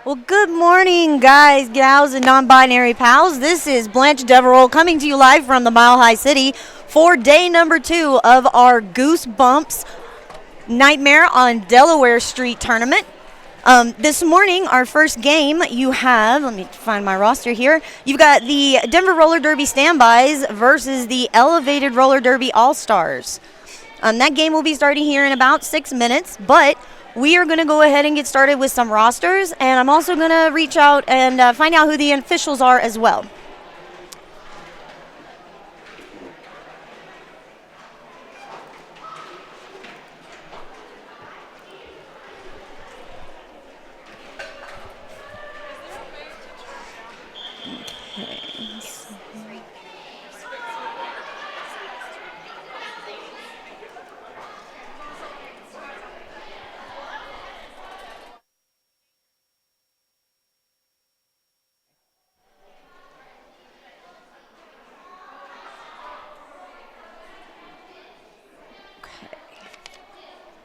Well, good morning, guys, gals, and non binary pals. This is Blanche Deverell coming to you live from the Mile High City for day number 2 of our Goose Bumps Nightmare on Delaware Street tournament. This morning, our first game, you have, let me find my roster here. You've got the Denver Roller Derby Standbys versus the Elevated Roller Derby All Stars. That game will be starting here in about 6 minutes, but we are going to go ahead and get started with some rosters, and I'm also going to reach out and find out who the officials are as well.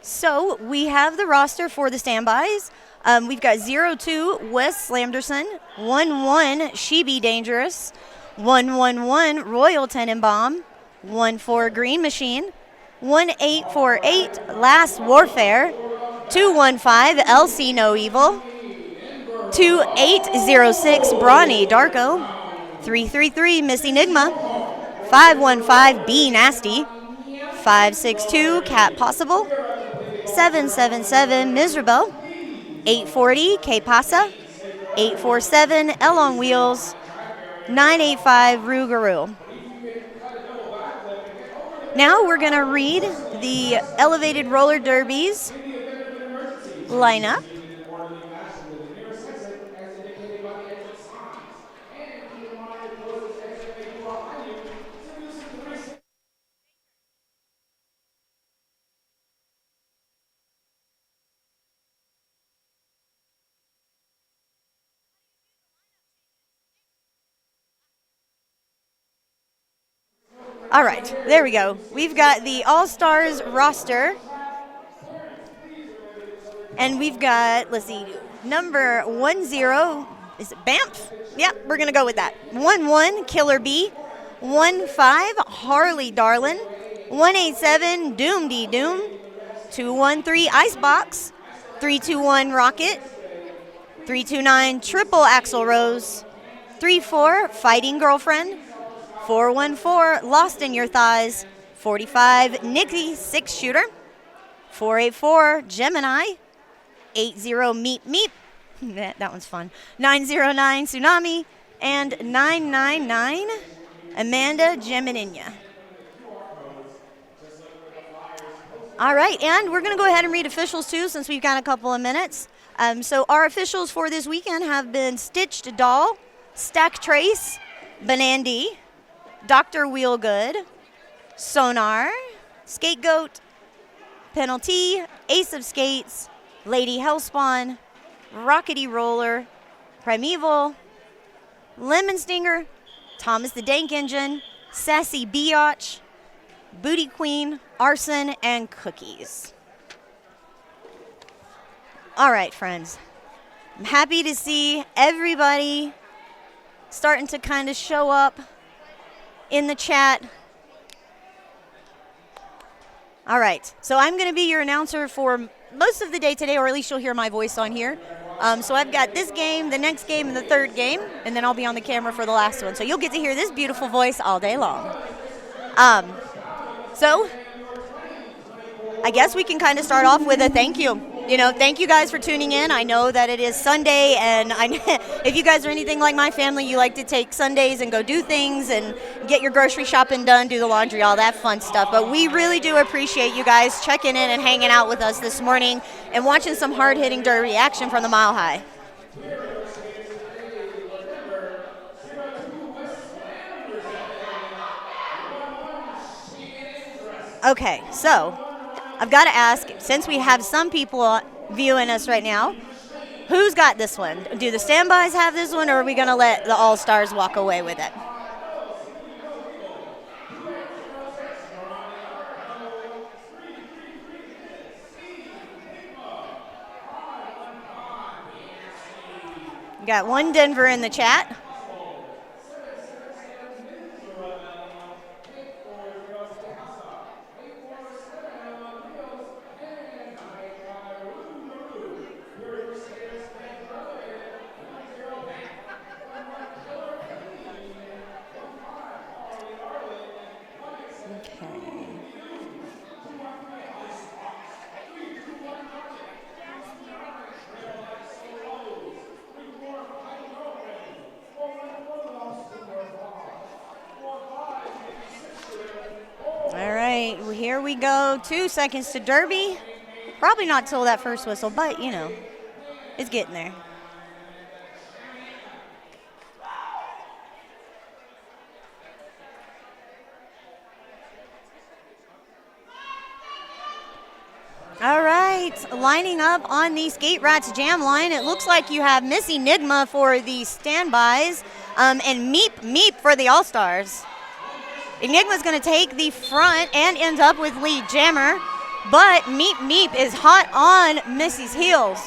So we have the roster for the standbys. We've got 0-2 Wes Slamderson, 1-1 She Be Dangerous, 1-1-1 Royal Tenenbaum, 1-4 Green Machine, 1-8-4-8 Last Warfare, 2-1-5 LC No Evil, 2-8-0-6 Brawny Darko, 3-3-3 Miss Enigma, 5-1-5 B Nasty, 5-6-2 Cat Possible, 777 Miserable, 840 K Pasa, 847 L on Wheels, 985 Rougarou. Now we're going to read the Elevated Roller Derbies lineup. All right, there we go. We've got the All-Stars roster. And we've got, let's see, number 10, is it Banff? Yep, we're going to go with that. 1-1, Killer B. 1-5, Harley Darlin. 187, Doom D Doom. 213, Icebox. 321, Rocket. 329, Triple Axel Rose. 34, Fighting Girlfriend. 414, Lost in Your Thighs. 45, Nikki, 6-shooter. 484, Gemini. 80, Meep Meep. That one's fun. 909, Tsunami. And 999, Amanda Gemininia. All right, and we're going to go ahead and read officials too since we've got a couple of minutes. So our officials for this weekend have been Stitched Doll, Stack Trace, Banandy, Dr. Wheelgood, Sonar, Scapegoat, Penalty, Ace of Skates, Lady Hellspawn, Rockety Roller, Primeval, Lemon Stinger, Thomas the Dank Engine, Sassy Biatch, Booty Queen, Arson, and Cookies. All right, friends. I'm happy to see everybody starting to kind of show up in the chat. All right, so I'm going to be your announcer for most of the day today, or at least you'll hear my voice on here. So I've got this game, the next game, and the third game, and then I'll be on the camera for the last one. So you'll get to hear this beautiful voice all day long. So I guess we can kind of start off with a thank you. Thank you guys for tuning in. I know that it is Sunday, and if you guys are anything like my family, you like to take Sundays and go do things and get your grocery shopping done, do the laundry, all that fun stuff. But we really do appreciate you guys checking in and hanging out with us this morning and watching some hard-hitting derby action from the Mile High. Okay, so I've got to ask, since we have some people viewing us right now, who's got this one? Do the standbys have this one, or are we going to let the All-Stars walk away with it? We got one Denver in the chat. All right, here we go. 2 seconds to Derby. Probably not till that first whistle, but, you know, it's getting there. All right, lining up on the Skate Rats Jam line. It looks like you have Miss Enigma for the standbys and Meep Meep for the All-Stars. Enigma's going to take the front and end up with lead jammer, but Meep Meep is hot on Missy's heels.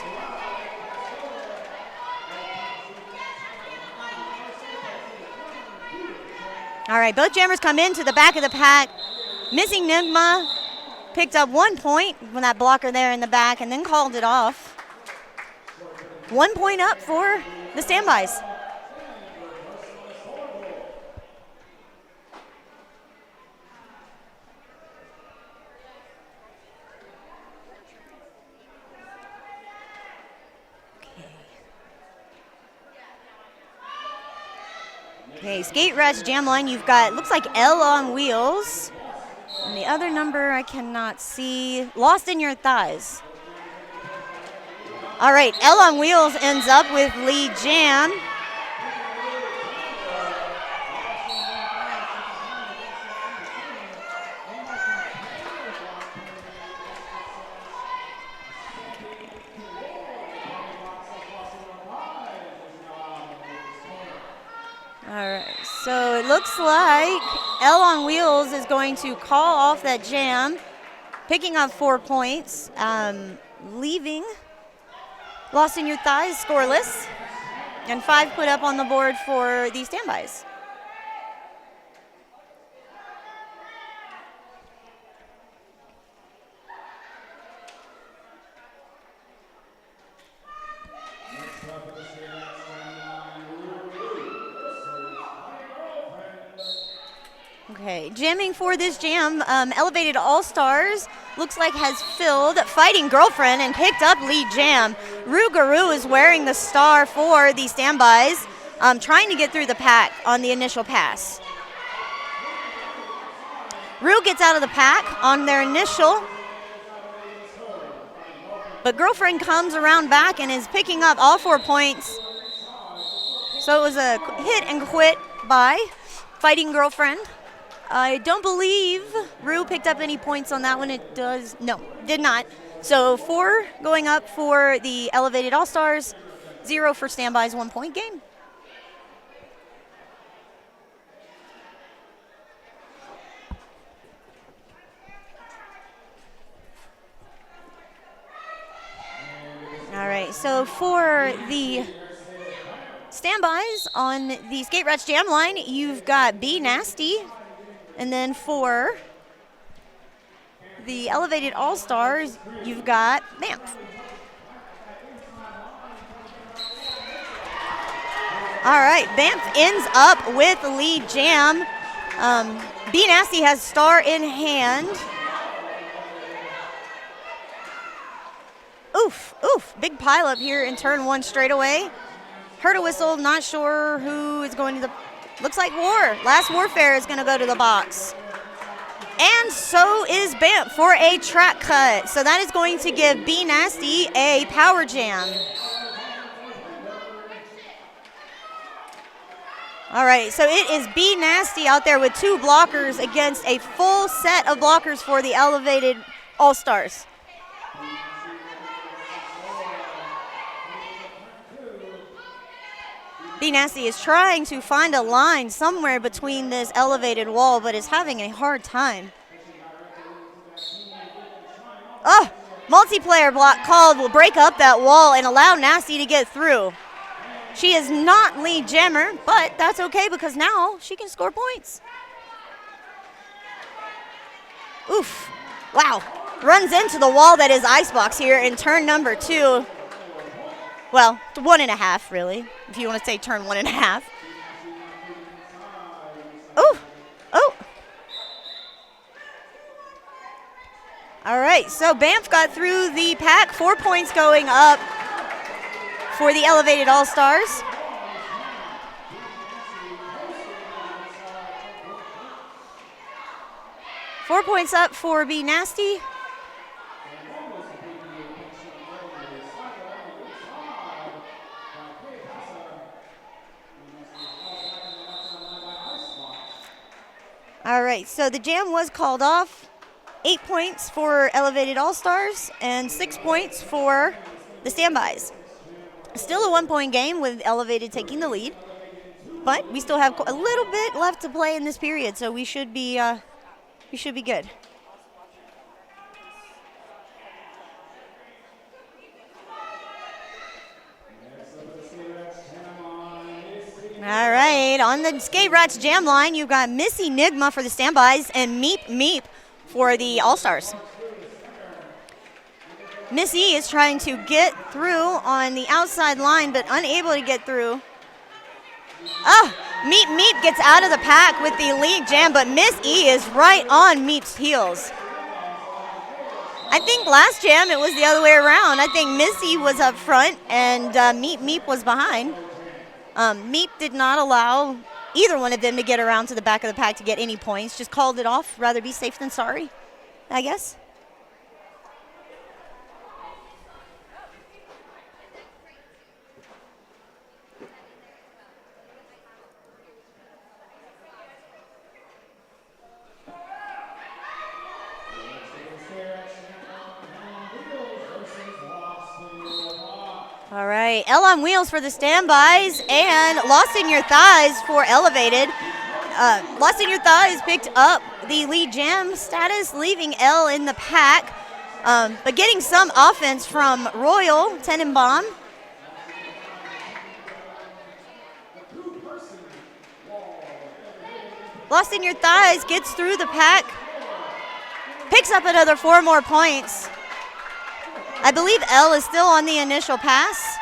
All right, both jammers come into the back of the pack. Miss Enigma picked up 1 point when that blocker there in the back and then called it off. 1 point up for the standbys. Okay, Skate Rats Jam line, you've got, looks like L on wheels. And the other number I cannot see. Lost in Your Thighs. All right, L on wheels ends up with lead jam. All right, so it looks like L on Wheels is going to call off that jam, picking up 4 points, leaving Lost in Your Thighs scoreless, and 5 put up on the board for the standbys. Okay, jamming for this jam, Elevated All-Stars looks like has filled Fighting Girlfriend and picked up lead jam. Rue Guru is wearing the star for the standbys, trying to get through the pack on the initial pass. Rue gets out of the pack on their initial, but Girlfriend comes around back and is picking up all 4 points. So it was a hit and quit by Fighting Girlfriend. I don't believe Rue picked up any points on that one. It does, no, did not. So 4 going up for the Elevated All-Stars, 0 for standbys, 1 point game. All right, so for the standbys on the Skate Rats Jam line, you've got Be Nasty. And then for the Elevated All-Stars, you've got Banff. All right, Banff ends up with the lead jam. Be Nasty has star in hand. Oof, oof, big pile up here in turn 1 straight away. Heard a whistle, not sure who is going to the... Looks like War. Last Warfare is going to go to the box. And so is Banff for a track cut. So that is going to give Be Nasty a power jam. All right, so it is Be Nasty out there with 2 blockers against a full set of blockers for the Elevated All-Stars. Be Nasty is trying to find a line somewhere between this elevated wall, but is having a hard time. Oh, multiplayer block called will break up that wall and allow Nasty to get through. She is not lead jammer, but that's okay because now she can score points. Oof. Wow. Runs into the wall that is Icebox here in turn number 2. Well, 1.5 really, if you want to say turn 1.5. Oh. Oh. All right, so Banff got through the pack. 4 points going up for the Elevated All-Stars. Four points up for Be Nasty. All right, so the jam was called off. 8 points for Elevated All-Stars and 6 points for the standbys. Still a 1-point game with Elevated taking the lead, but we still have a little bit left to play in this period, so we should be good. All right, on the Skate Rats jam line, you've got Miss Enigma for the standbys and Meep Meep for the All-Stars. Missy is trying to get through on the outside line, but unable to get through. Meep Meep gets out of the pack with the lead jam, but Miss E is right on Meep's heels. I think last jam it was the other way around. I think Missy was up front and Meep Meep was behind. Meep did not allow either one of them to get around to the back of the pack to get any points. Just called it off. Rather be safe than sorry, I guess. All right, L on Wheels for the standbys and Lost in Your Thighs for Elevated. Lost in Your Thighs picked up the lead jam status, leaving L in the pack, but getting some offense from Royal Tenenbaum. Lost in Your Thighs gets through the pack, picks up another 4 more points. I believe L is still on the initial pass.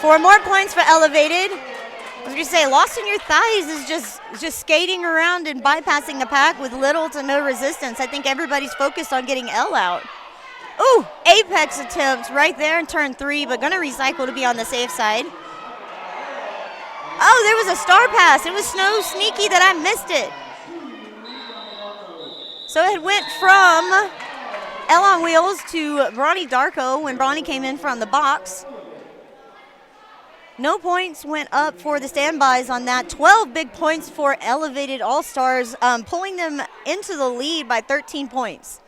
Four more points for Elevated. I was going to say, Lost in Your Thighs is just skating around and bypassing the pack with little to no resistance. I think everybody's focused on getting L out. Ooh, apex attempt right there in turn 3, but going to recycle to be on the safe side. Oh, there was a star pass. It was so sneaky that I missed it. So it went from L on Wheels to Bronny Darko when Bronny came in from the box. No points went up for the standbys on that. 12 big points for Elevated All-Stars, pulling them into the lead by 13 points.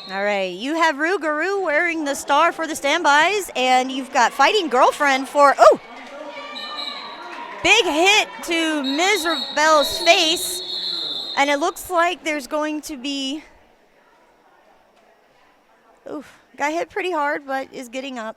All right, you have Rougarou wearing the star for the standbys, and you've got Fighting Girlfriend for, oh, big hit to Ms. Rebel's face, and it looks like there's going to be, oof, got hit pretty hard, but is getting up.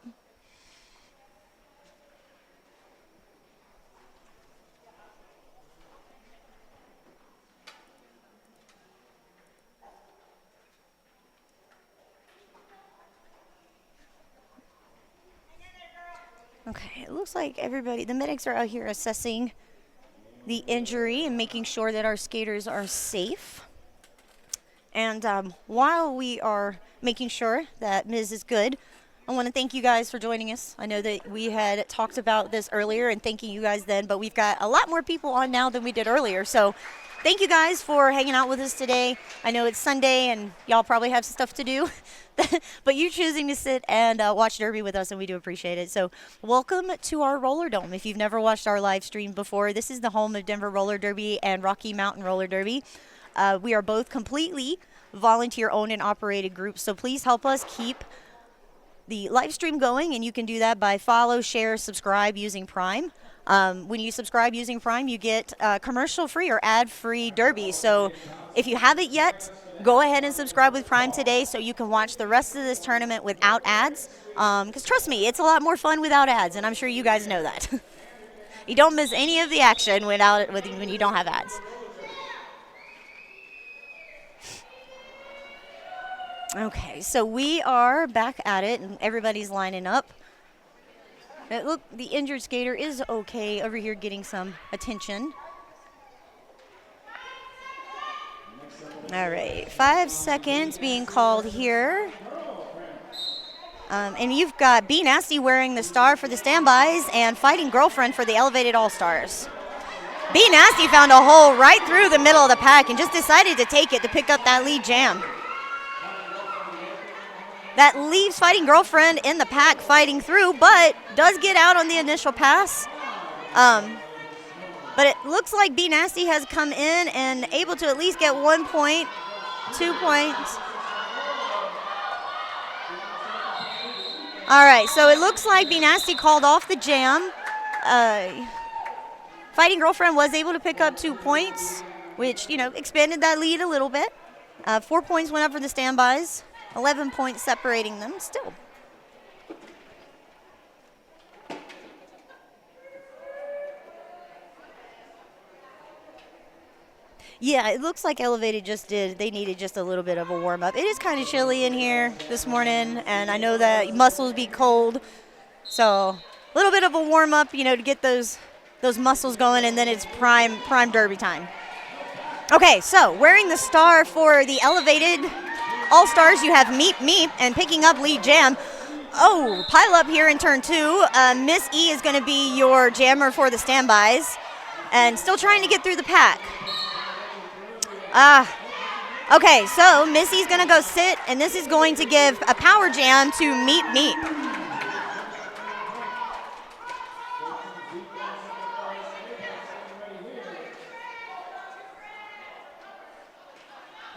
Okay, it looks like everybody, the medics are out here assessing the injury and making sure that our skaters are safe. And while we are making sure that Ms. is good, I want to thank you guys for joining us. I know that we had talked about this earlier and thanking you guys then, but we've got a lot more people on now than we did earlier. So thank you guys for hanging out with us today. I know it's Sunday and y'all probably have some stuff to do. But you choosing to sit and watch Derby with us, and we do appreciate it. So welcome to our Rollerdome. If you've never watched our live stream before, this is the home of Denver Roller Derby and Rocky Mountain Roller Derby. We are both completely volunteer-owned and operated group. So please help us keep the live stream going, and you can do that by follow, share, subscribe using Prime. When you subscribe using Prime, you get commercial-free or ad-free derby. So if you haven't yet, go ahead and subscribe with Prime today so you can watch the rest of this tournament without ads. Because trust me, it's a lot more fun without ads, and I'm sure you guys know that. You don't miss any of the action when you don't have ads. Okay, so we are back at it, and everybody's lining up. Look, the injured skater is okay over here getting some attention. All right, 5 seconds being called here. And you've got B Nasty wearing the star for the standbys and Fighting Girlfriend for the Elevated All-Stars. B Nasty found a hole right through the middle of the pack and just decided to take it to pick up that lead jam. That leaves Fighting Girlfriend in the pack fighting through, but does get out on the initial pass. But it looks like B Nasty has come in and able to at least get 1 point, 2 points. All right, so it looks like B Nasty called off the jam. Fighting Girlfriend was able to pick up 2 points, which, expanded that lead a little bit. 4 points went up for the standbys. 11 points separating them still. Yeah, it looks like Elevated they needed just a little bit of a warm-up. It is kind of chilly in here this morning, and I know that muscles be cold. So a little bit of a warm-up, to get those muscles going, and then it's prime derby time. Okay, so wearing the star for the Elevated All-Stars, you have Meep Meep, and picking up lead jam. Oh, pile up here in turn 2. Miss E is going to be your jammer for the standbys, and still trying to get through the pack. Okay, so Missy's going to go sit, and this is going to give a power jam to Meep Meep.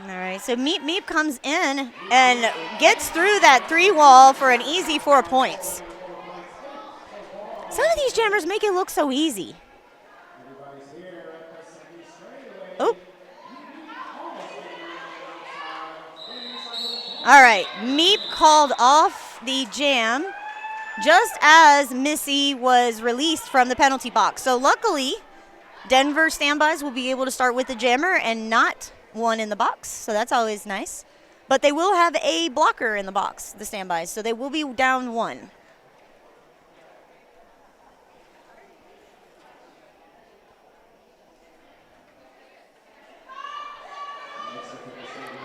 All right, so Meep Meep comes in and gets through that 3 wall for an easy 4 points. Some of these jammers make it look so easy. Oh. All right, Meep called off the jam just as Missy was released from the penalty box. So luckily, Denver standbys will be able to start with the jammer and not one in the box, so that's always nice. But they will have a blocker in the box, the standbys, so they will be down 1.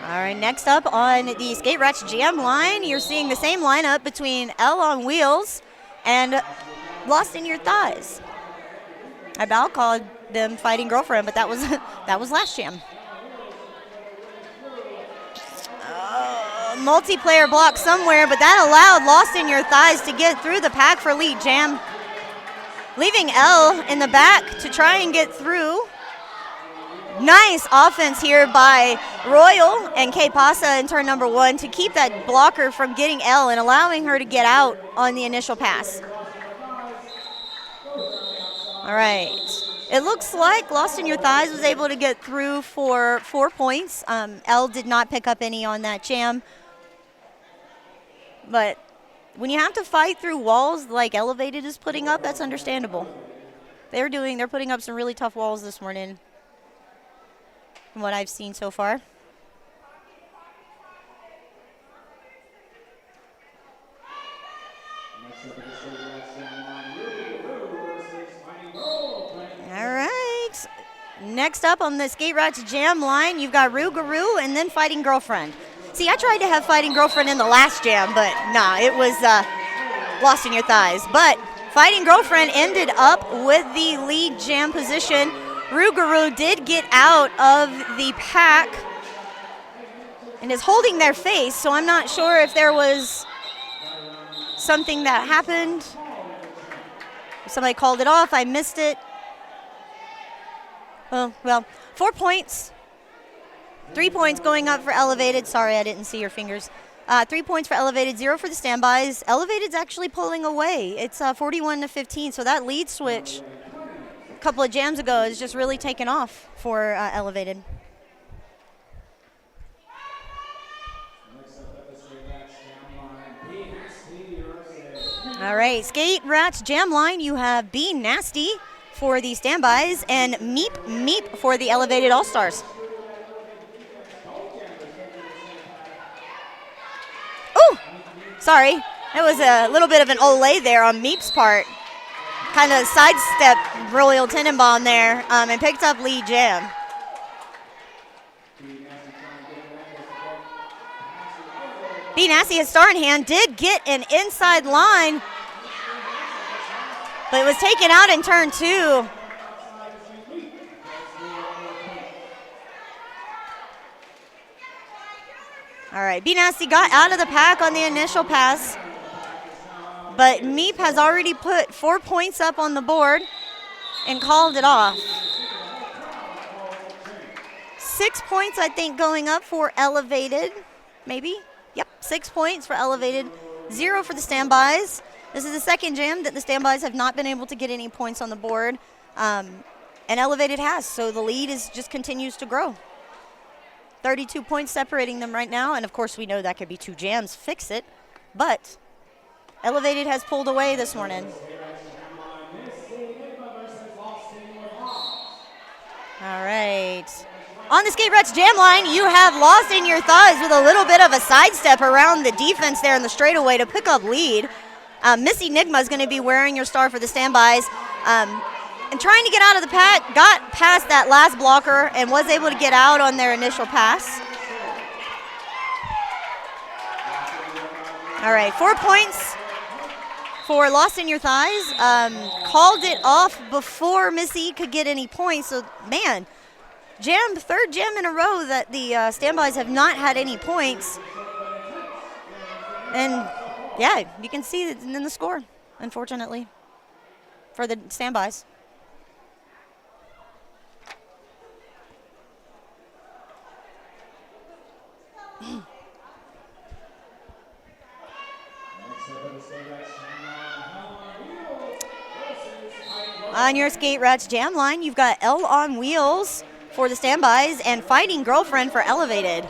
All right, next up on the Skate Rats Jam line, you're seeing the same lineup between L on Wheels and Lost in Your Thighs. I about called them Fighting Girlfriend, but that was last jam. Multiplayer block somewhere, but that allowed Lost in Your Thighs to get through the pack for lead jam, leaving L in the back to try and get through. Nice offense here by Royal and K Pasa in turn number 1 to keep that blocker from getting L and allowing her to get out on the initial pass. All right. It looks like Lost in Your Thighs was able to get through for 4 points. L did not pick up any on that jam. But when you have to fight through walls like Elevated is putting up, that's understandable. They're putting up some really tough walls this morning from what I've seen so far. All right. Next up on the Skate Rats Jam line, you've got Rougarou and then Fighting Girlfriend. See, I tried to have Fighting Girlfriend in the last jam, but nah, it was Lost in Your Thighs. But Fighting Girlfriend ended up with the lead jam position. Rougarou did get out of the pack and is holding their face, so I'm not sure if there was something that happened. If somebody called it off, I missed it. Oh, well, 4 points 3 points going up for Elevated. Sorry, I didn't see your fingers. 3 points for Elevated, 0 for the standbys. Elevated's actually pulling away. It's 41-15, so that lead switch a couple of jams ago has just really taken off for Elevated. All right, Skate Rats Jam Line, you have Be Nasty for the standbys and Meep Meep for the Elevated All-Stars. Oh, sorry. That was a little bit of an Olay there on Meep's part. Kind of sidestepped Royal Tenenbaum there and picked up lead jam. Be Nasty has star in hand, did get an inside line, but it was taken out in turn 2. All right, Be Nasty got out of the pack on the initial pass, but Meep has already put 4 points up on the board and called it off. 6 points, I think, going up for Elevated, maybe. Yep, 6 points for Elevated, 0 for the standbys. This is the second jam that the standbys have not been able to get any points on the board, and Elevated has, so the lead just continues to grow. 32 points separating them right now, and of course we know that could be 2 jams, fix it, but Elevated has pulled away this morning. All right. On the Skate Rats Jam Line, you have Lost in Your Thighs with a little bit of a sidestep around the defense there in the straightaway to pick up lead. Miss Enigma is going to be wearing your star for the standbys. And trying to get out of the pack, got past that last blocker and was able to get out on their initial pass. All right, 4 points for Lost in Your Thighs. Called it off before Missy could get any points. So, man, third jam in a row that the standbys have not had any points. And, yeah, you can see it in the score, unfortunately, for the standbys. On your Skate Rats Jam Line, you've got L on Wheels for the standbys and Fighting Girlfriend for Elevated.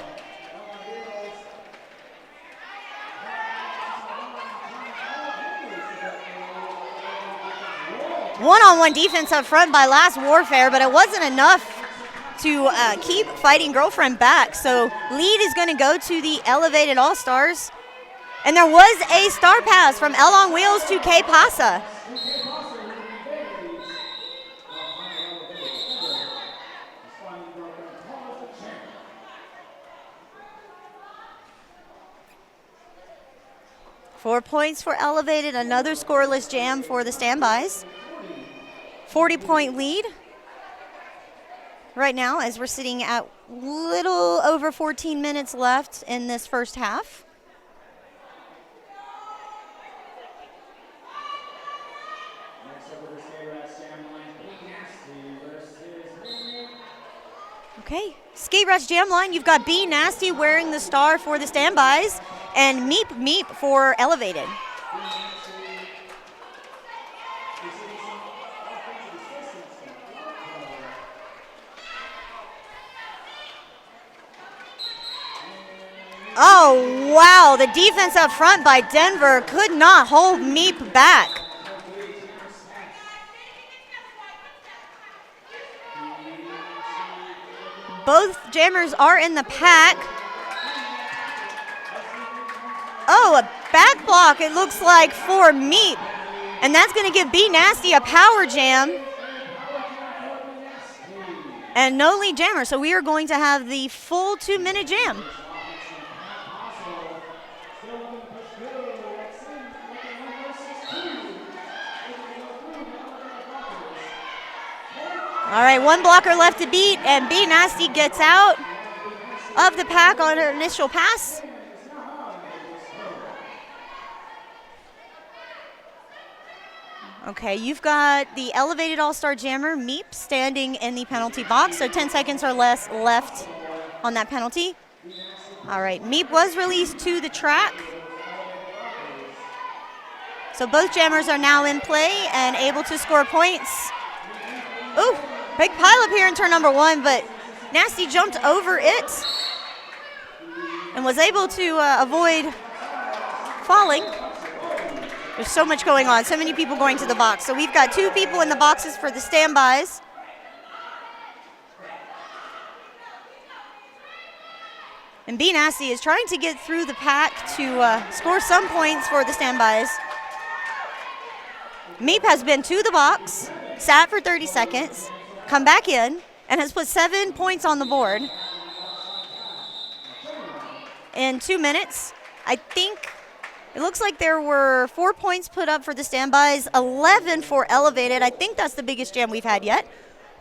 One-on-one defense up front by Last Warfare, but it wasn't enough to keep Fighting Girlfriend back. So lead is going to go to the Elevated All-Stars. And there was a star pass from L on Wheels to K Pasa. Four points for Elevated, another scoreless jam for the standbys. 40-point lead right now as we're sitting at little over 14 minutes left in this first half. Okay, Skate Rats Jam Line, you've got Be Nasty wearing the star for the standbys and Meep Meep for Elevated. Oh, wow, the defense up front by Denver could not hold Meep back. Both jammers are in the pack. Oh, a back block, it looks like, for Meep. And that's going to give Be Nasty a power jam. And no lead jammer, so we are going to have the full 2-minute jam. All right, one blocker left to beat, and Be Nasty gets out of the pack on her initial pass. Okay, you've got the Elevated All-Star Jammer, Meep, standing in the penalty box, so 10 seconds or less left on that penalty. All right, Meep was released to the track. So both jammers are now in play and able to score points. Ooh, big pileup here in turn number 1, but Nasty jumped over it and was able to avoid falling. There's so much going on, so many people going to the box. So we've got 2 people in the boxes for the standbys. And B Nasty is trying to get through the pack to score some points for the standbys. Meep has been to the box, sat for 30 seconds, come back in, and has put 7 points on the board in 2 minutes. I think it looks like there were 4 points put up for the standbys, 11 for Elevated. I think that's the biggest jam we've had yet.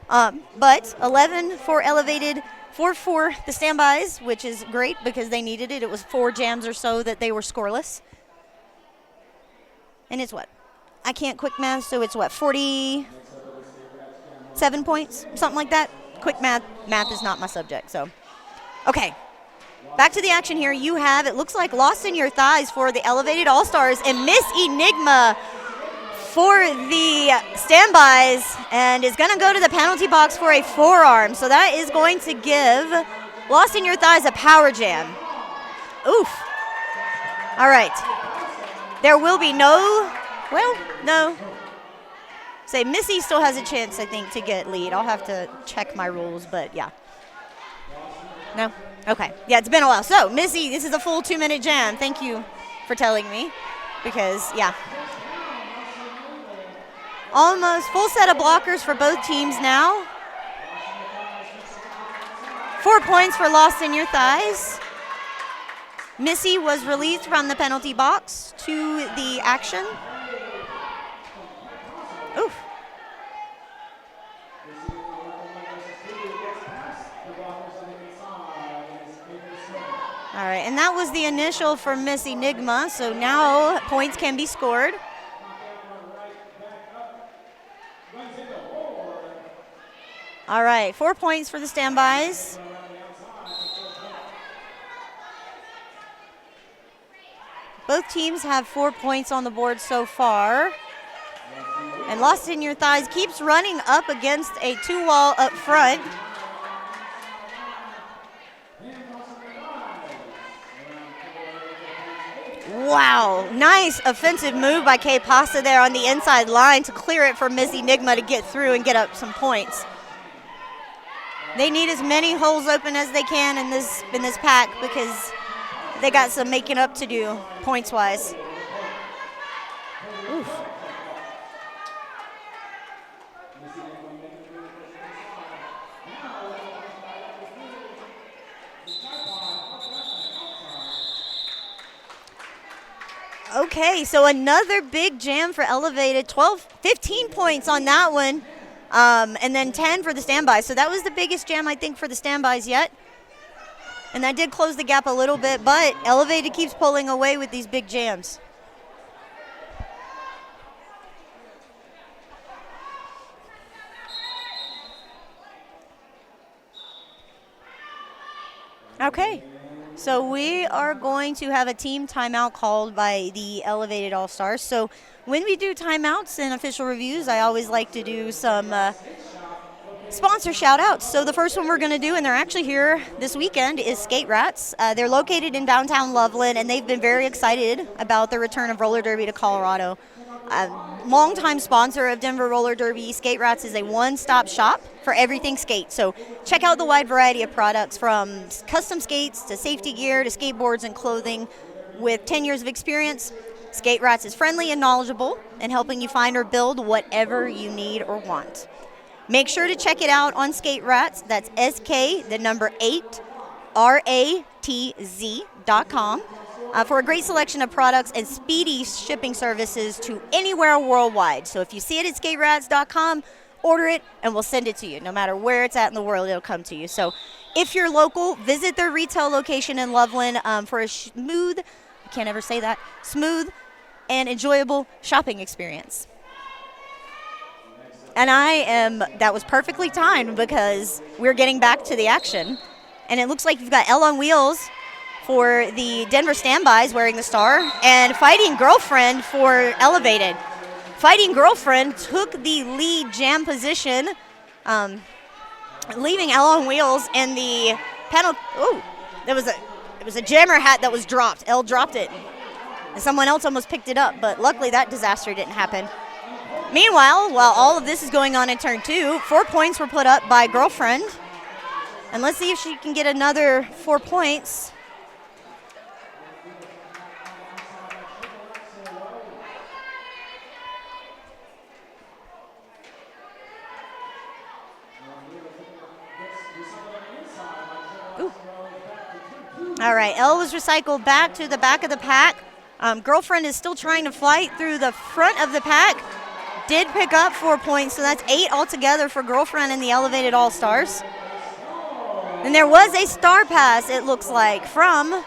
But 11 for Elevated, 4 for the standbys, which is great because they needed it. It was 4 jams or so that they were scoreless. And it's what? I can't quick math, so it's what, 47 points, something like that? Quick math is not my subject, so. Okay, back to the action here. You have, it looks like Lost in Your Thighs for the Elevated All-Stars and Miss Enigma for the standbys, and is gonna go to the penalty box for a forearm. So that is going to give Lost in Your Thighs a power jam. Oof. All right, there will be no, well, no. Say Missy still has a chance, I think, to get lead. I'll have to check my rules, but yeah. No? Okay. Yeah, it's been a while. So, Missy, this is a full 2-minute jam. Thank you for telling me because, yeah. Almost full set of blockers for both teams now. 4 points for Lost in Your Thighs. Missy was released from the penalty box to the action. Oof. All right, and that was the initial for Miss Enigma, so now points can be scored. All right, 4 points for the standbys. Both teams have 4 points on the board so far. And Lost in Your Thighs keeps running up against a 2-wall up front. Wow, nice offensive move by K Pasta there on the inside line to clear it for Miss Enigma to get through and get up some points. They need as many holes open as they can in this pack because they got some making up to do points-wise. Oof. Okay, so another big jam for Elevated, 15 points on that one, and then 10 for the standby. So that was the biggest jam, I think, for the standbys yet. And that did close the gap a little bit, but Elevated keeps pulling away with these big jams. Okay. So we are going to have a team timeout called by the Elevated All-Stars. So when we do timeouts and official reviews, I always like to do some sponsor shout-outs. So the first one we're going to do, and they're actually here this weekend, is Skate Rats. They're located in downtown Loveland, and they've been very excited about the return of roller derby to Colorado. Longtime sponsor of Denver Roller Derby, Skate Rats is a one-stop shop for everything skate. So check out the wide variety of products from custom skates to safety gear to skateboards and clothing. With 10 years of experience, Skate Rats is friendly and knowledgeable in helping you find or build whatever you need or want. Make sure to check it out on Skate Rats. That's SK8 RATZ.com. For a great selection of products and speedy shipping services to anywhere worldwide. So if you see it at skaterats.com, order it and we'll send it to you. No matter where it's at in the world, it'll come to you. So if you're local, visit their retail location in Loveland for a smooth, I can't ever say that, smooth and enjoyable shopping experience. And that was perfectly timed because we're getting back to the action. And it looks like you've got Elle on Wheels for the Denver Standbys wearing the star, and Fighting Girlfriend for Elevated. Fighting Girlfriend took the lead jam position, leaving Elle on Wheels, and the penalty. Oh, it was a jammer hat that was dropped. Elle dropped it, and someone else almost picked it up, but luckily that disaster didn't happen. Meanwhile, while all of this is going on in turn 2, 4 points were put up by Girlfriend, and let's see if she can get another 4 points. All right, Elle was recycled back to the back of the pack. Girlfriend is still trying to fight through the front of the pack. Did pick up 4 points, so that's 8 altogether for Girlfriend and the Elevated All-Stars. And there was a star pass, it looks like, from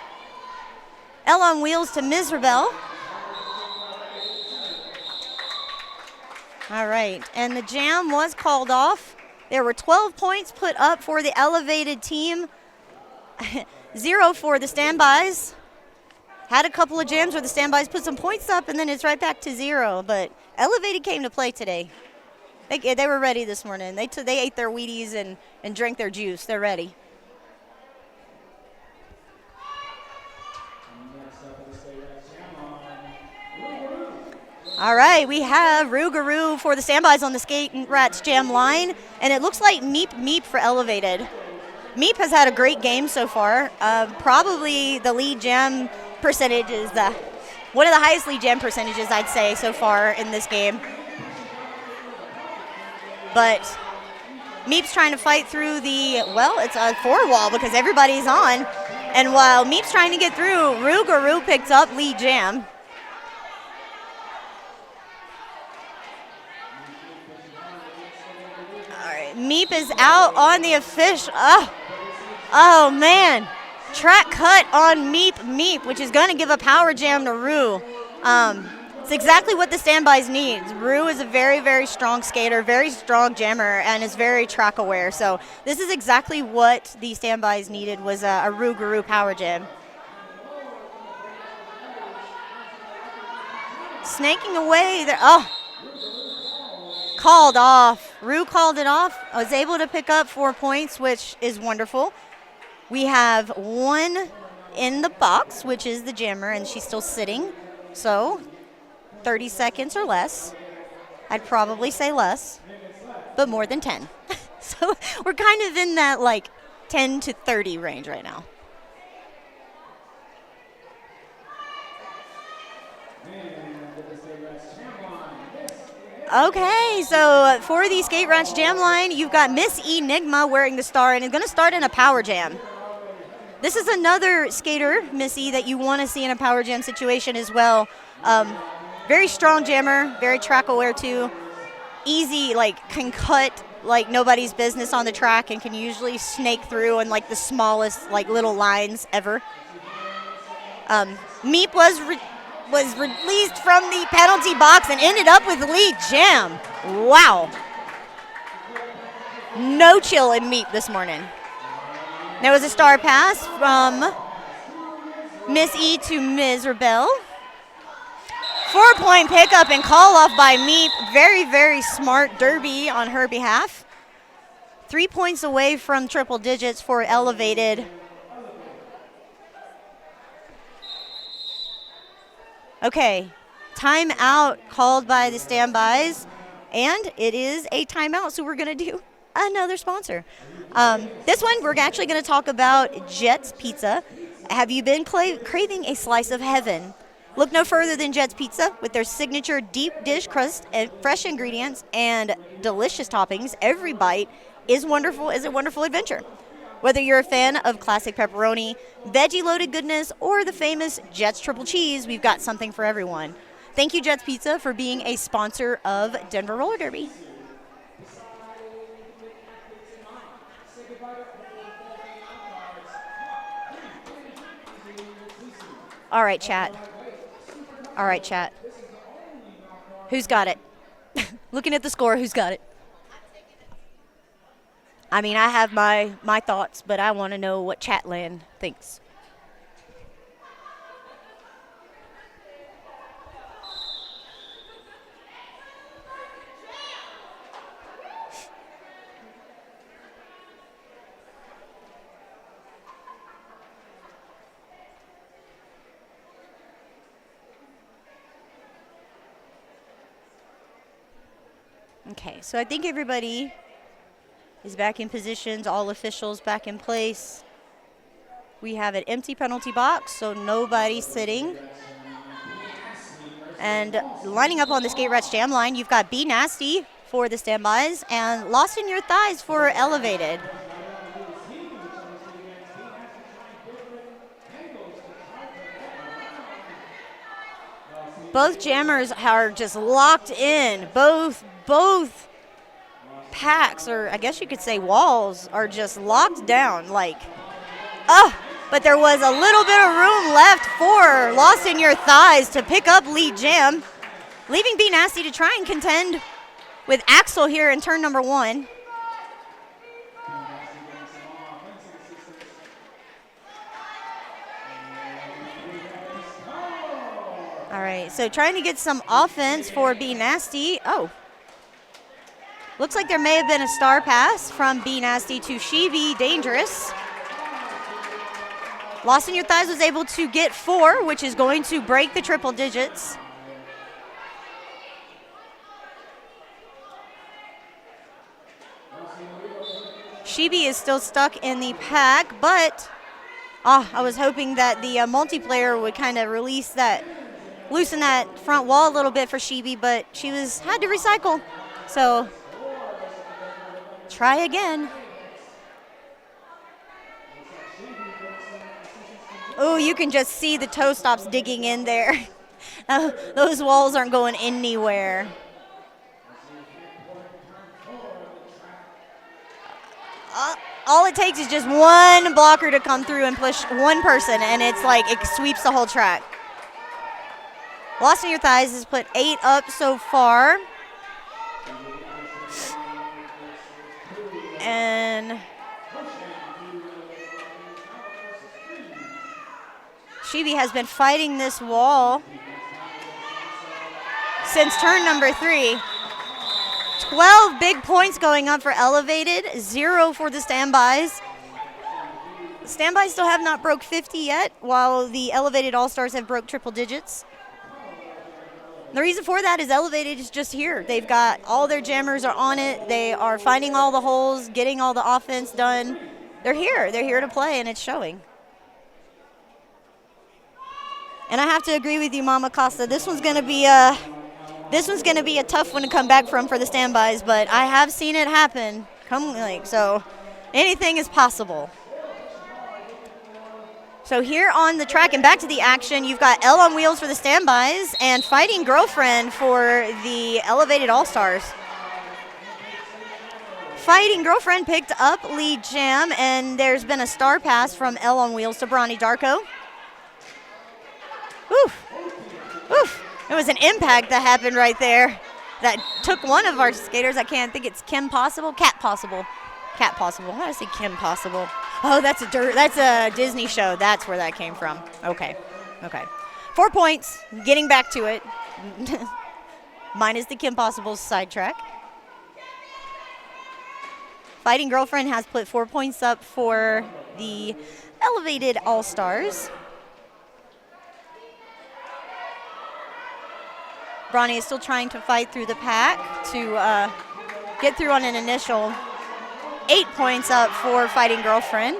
Elle on Wheels to Ms. Rebel. All right, and the jam was called off. There were 12 points put up for the Elevated team. 0 for the Standbys. Had a couple of jams where the Standbys put some points up, and then it's right back to 0. But Elevated came to play today. They were ready this morning. They ate their Wheaties and drank their juice. They're ready. All right, we have Rougarou for the Standbys on the Skate Rats Jam line, and it looks like Meep for Elevated. Meep has had a great game so far. Probably the lead jam percentage is one of the highest lead jam percentages, I'd say, so far in this game. But Meep's trying to fight through it's a 4-wall because everybody's on. And while Meep's trying to get through, Rougarou picked up lead jam. Meep is out on the official. Oh man. Track cut on Meep, which is going to give a power jam to Rue. It's exactly what the Standbys need. Rue is a very, very strong skater, very strong jammer, and is very track aware. So this is exactly what the Standbys needed, was a Rougarou power jam. Snaking away there. Oh. Called off. Rue called it off. I was able to pick up 4 points, which is wonderful. We have 1 in the box, which is the jammer, and she's still sitting. So 30 seconds or less. I'd probably say less, but more than 10. So we're kind of in that 10 to 30 range right now. Okay, so for the Skate Rats Jam line, you've got Miss Enigma wearing the star, and is going to start in a power jam. This is another skater, Miss E, that you want to see in a power jam situation as well. Very strong jammer, very track aware too. Easy, can cut like nobody's business on the track and can usually snake through in the smallest little lines ever. Meep was released from the penalty box and ended up with the lead jam. Wow. No chill in Meep this morning. There was a star pass from Miss E to Ms. Rebel. 4-point pickup and call off by Meep. Very, very smart derby on her behalf. 3 points away from triple digits for Elevated. Okay, timeout called by the Standbys, and it is a timeout, so we're going to do another sponsor. This one, we're actually going to talk about Jet's Pizza. Have you been craving a slice of heaven? Look no further than Jet's Pizza. With their signature deep dish crust and fresh ingredients and delicious toppings, every bite is a wonderful adventure. Whether you're a fan of classic pepperoni, veggie-loaded goodness, or the famous Jets Triple Cheese, we've got something for everyone. Thank you, Jets Pizza, for being a sponsor of Denver Roller Derby. All right, chat. Who's got it? Looking at the score, who's got it? I mean, I have my thoughts, but I want to know what Chatland thinks. Okay, so I think everybody is back in positions, all officials back in place. We have an empty penalty box, so nobody sitting. And lining up on the Skate Rats Jam line, you've got Be Nasty for the standbys and Lost in Your Thighs for Elevated. Both jammers are just locked in. Both packs, or I guess you could say walls, are just locked down. Like, but there was a little bit of room left for Lost in Your Thighs to pick up lead jam, leaving Be Nasty to try and contend with Axel here in turn number 1. All right, so trying to get some offense for Be Nasty. Oh, looks like there may have been a star pass from Be Nasty to She Dangerous. Lost in Your Thighs was able to get 4, which is going to break the triple digits. Shibi is still stuck in the pack, but I was hoping that the multiplayer would kind of loosen that front wall a little bit for Shibi, but she had to recycle. So try again. Oh, you can just see the toe stops digging in there. Those walls aren't going anywhere. All it takes is just one blocker to come through and push one person, and it's like it sweeps the whole track. Lost in Your Thighs has put 8 up so far. And Shibi has been fighting this wall since turn number 3. 12 big points going up for Elevated, 0 for the standbys. The standbys still have not broke 50 yet, while the Elevated All-Stars have broke triple digits. The reason for that is Elevated is just here. They've got all their jammers are on it. They are finding all the holes, getting all the offense done. They're here. They're here to play, and it's showing. And I have to agree with you, Mama Costa. This one's going to be a tough one to come back from for the standbys, but I have seen it happen. So anything is possible. So here on the track and back to the action, you've got L on Wheels for the standbys and Fighting Girlfriend for the Elevated All-Stars. Fighting Girlfriend picked up lead jam, and there's been a star pass from L on Wheels to Bronny Darko. Oof. It was an impact that happened right there that took one of our skaters. I can't think it's Kim Possible? Cat Possible. Why did I say Kim Possible? Oh, that's a Disney show. That's where that came from. Okay. 4 points. Getting back to it. Minus the Kim Possible's sidetrack. Fighting Girlfriend has put 4 points up for the Elevated All-Stars. Bronny is still trying to fight through the pack to get through on an initial 8 points up for Fighting Girlfriend.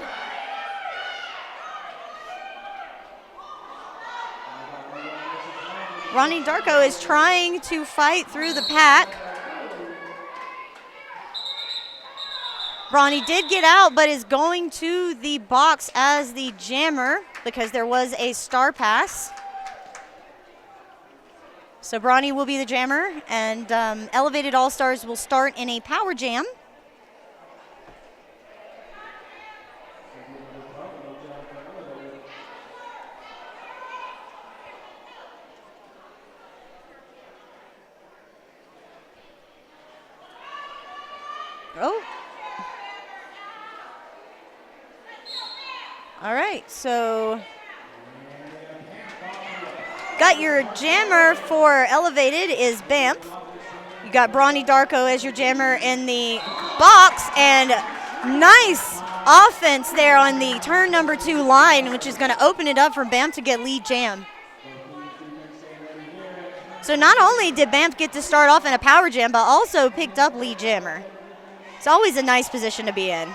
Bronny Darko is trying to fight through the pack. Bronny did get out, but is going to the box as the jammer because there was a star pass. So Bronny will be the jammer, and Elevated All-Stars will start in a power jam. Oh. right, so got your jammer for elevated is Banff. You got Brawny Darko as your jammer in the box, and nice offense there on the turn number 2 line, which is going to open it up for Banff to get lead jam. So not only did Banff get to start off in a power jam, but also picked up lead jammer. It's always a nice position to be in.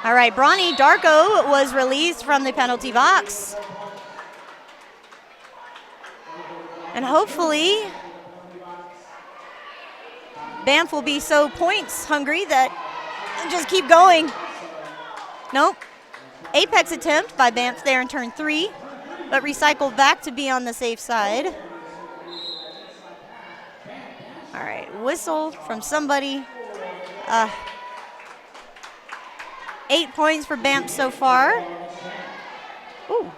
All right, Brawny Darko was released from the penalty box. And hopefully Banff will be so points hungry that just keep going. Nope. Apex attempt by Banff there in turn 3, but recycled back to be on the safe side. All right, whistle from somebody. 8 points for Banff so far. Ooh.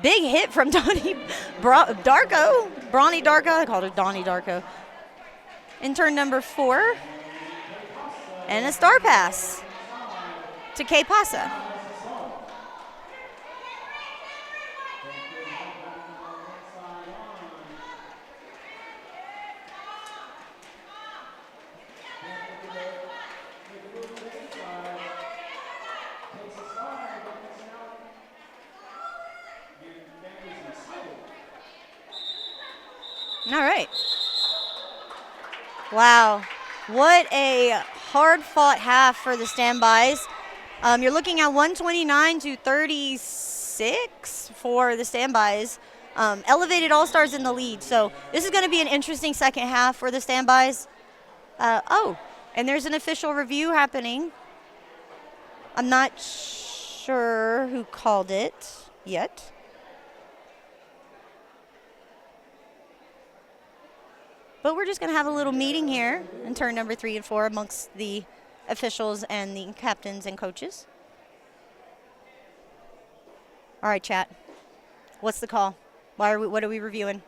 Big hit from Brawny Darko. I called her Donnie Darko. In turn number 4. And a star pass to K Pasa. All right. Wow. What a hard-fought half for the standbys. You're looking at 129 to 36 for the standbys. Elevated All-Stars in the lead. So this is going to be an interesting second half for the standbys. And there's an official review happening. I'm not sure who called it yet. But we're just going to have a little meeting here in turn number 3 and 4 amongst the officials and the captains and coaches. All right, chat. What's the call? What are we reviewing?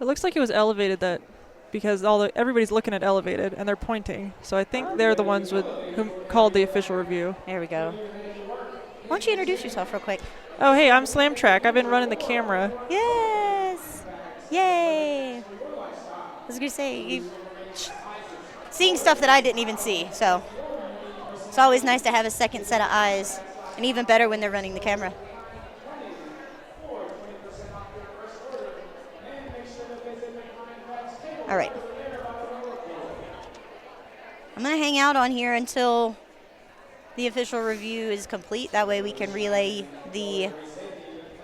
It looks like it was elevated because everybody's looking at elevated and they're pointing. So I think they're the ones who called the official review. There we go. Why don't you introduce yourself real quick? Oh, hey, I'm Slam Track. I've been running the camera. Yes. Yay! I was going to say, seeing stuff that I didn't even see, so it's always nice to have a second set of eyes, and even better when they're running the camera. All right. I'm going to hang out on here until the official review is complete. That way we can relay the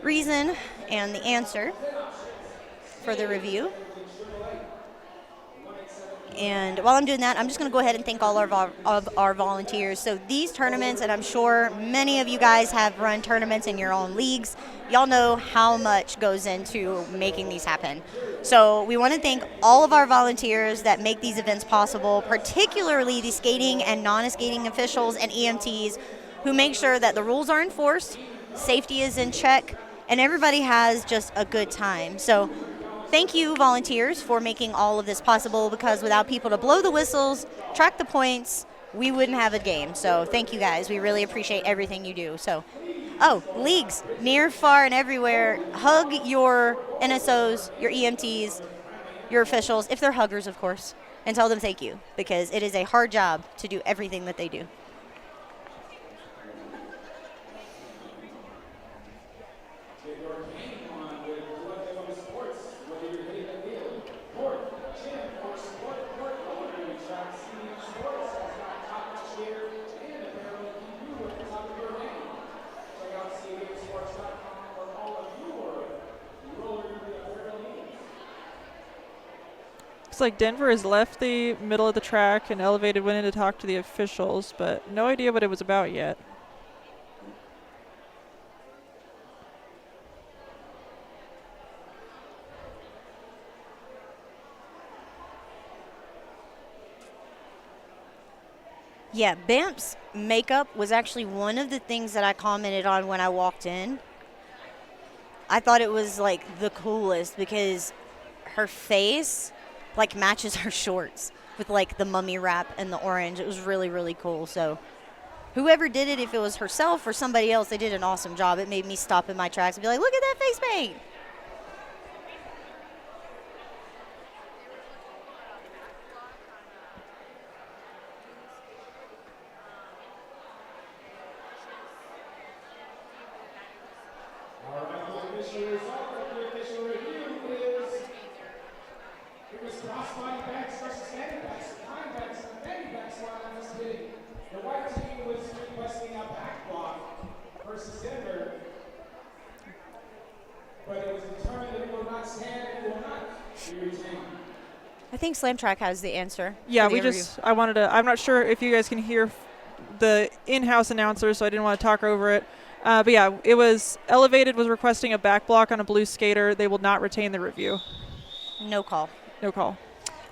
reason and the answer for the review. And while I'm doing that, I'm just going to go ahead and thank all of our volunteers. So these tournaments, and I'm sure many of you guys have run tournaments in your own leagues, y'all know how much goes into making these happen. So we want to thank all of our volunteers that make these events possible, particularly the skating and non-skating officials and EMTs who make sure that the rules are enforced, safety is in check, and everybody has just a good time. So thank you, volunteers, for making all of this possible, because without people to blow the whistles, track the points, we wouldn't have a game. So thank you, guys. We really appreciate everything you do. So, leagues, near, far, and everywhere, hug your NSOs, your EMTs, your officials, if they're huggers, of course, and tell them thank you, because it is a hard job to do everything that they do. Looks like Denver has left the middle of the track and elevated went in to talk to the officials, but no idea what it was about yet. Yeah, Banff's makeup was actually one of the things that I commented on when I walked in. I thought it was like the coolest because her face like matches her shorts with like the mummy wrap and the orange. It was really, really cool. So whoever did it, if it was herself or somebody else, they did an awesome job. It made me stop in my tracks and be like, look at that face paint. I think Slam Track has the answer. Yeah, I'm not sure if you guys can hear the in-house announcer, so I didn't want to talk over it. But yeah, Elevated was requesting a back block on a blue skater. They will not retain the review. No call. No call.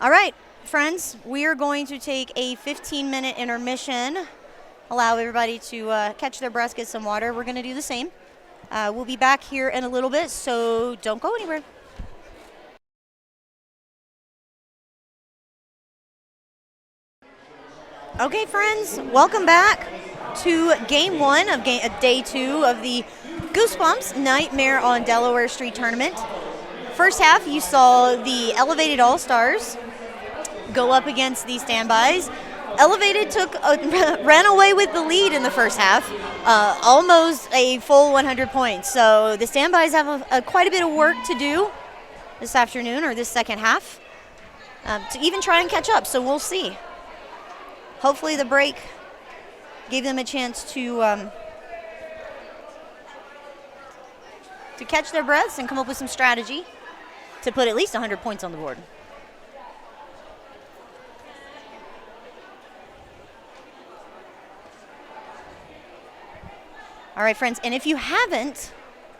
All right, friends, we are going to take a 15-minute intermission. Allow everybody to catch their breath, get some water. We're going to do the same. We'll be back here in a little bit, so don't go anywhere. Okay, friends, welcome back to Game 1 of Day 2 of the Goosebumps Nightmare on Delaware Street tournament. First half, you saw the Elevated All-Stars go up against the Standbys. Elevated ran away with the lead in the first half, almost a full 100 points. So the Standbys have quite a bit of work to do this afternoon or this second half to even try and catch up. So we'll see. Hopefully the break gave them a chance to catch their breaths and come up with some strategy to put at least 100 points on the board. All right, friends, and if you haven't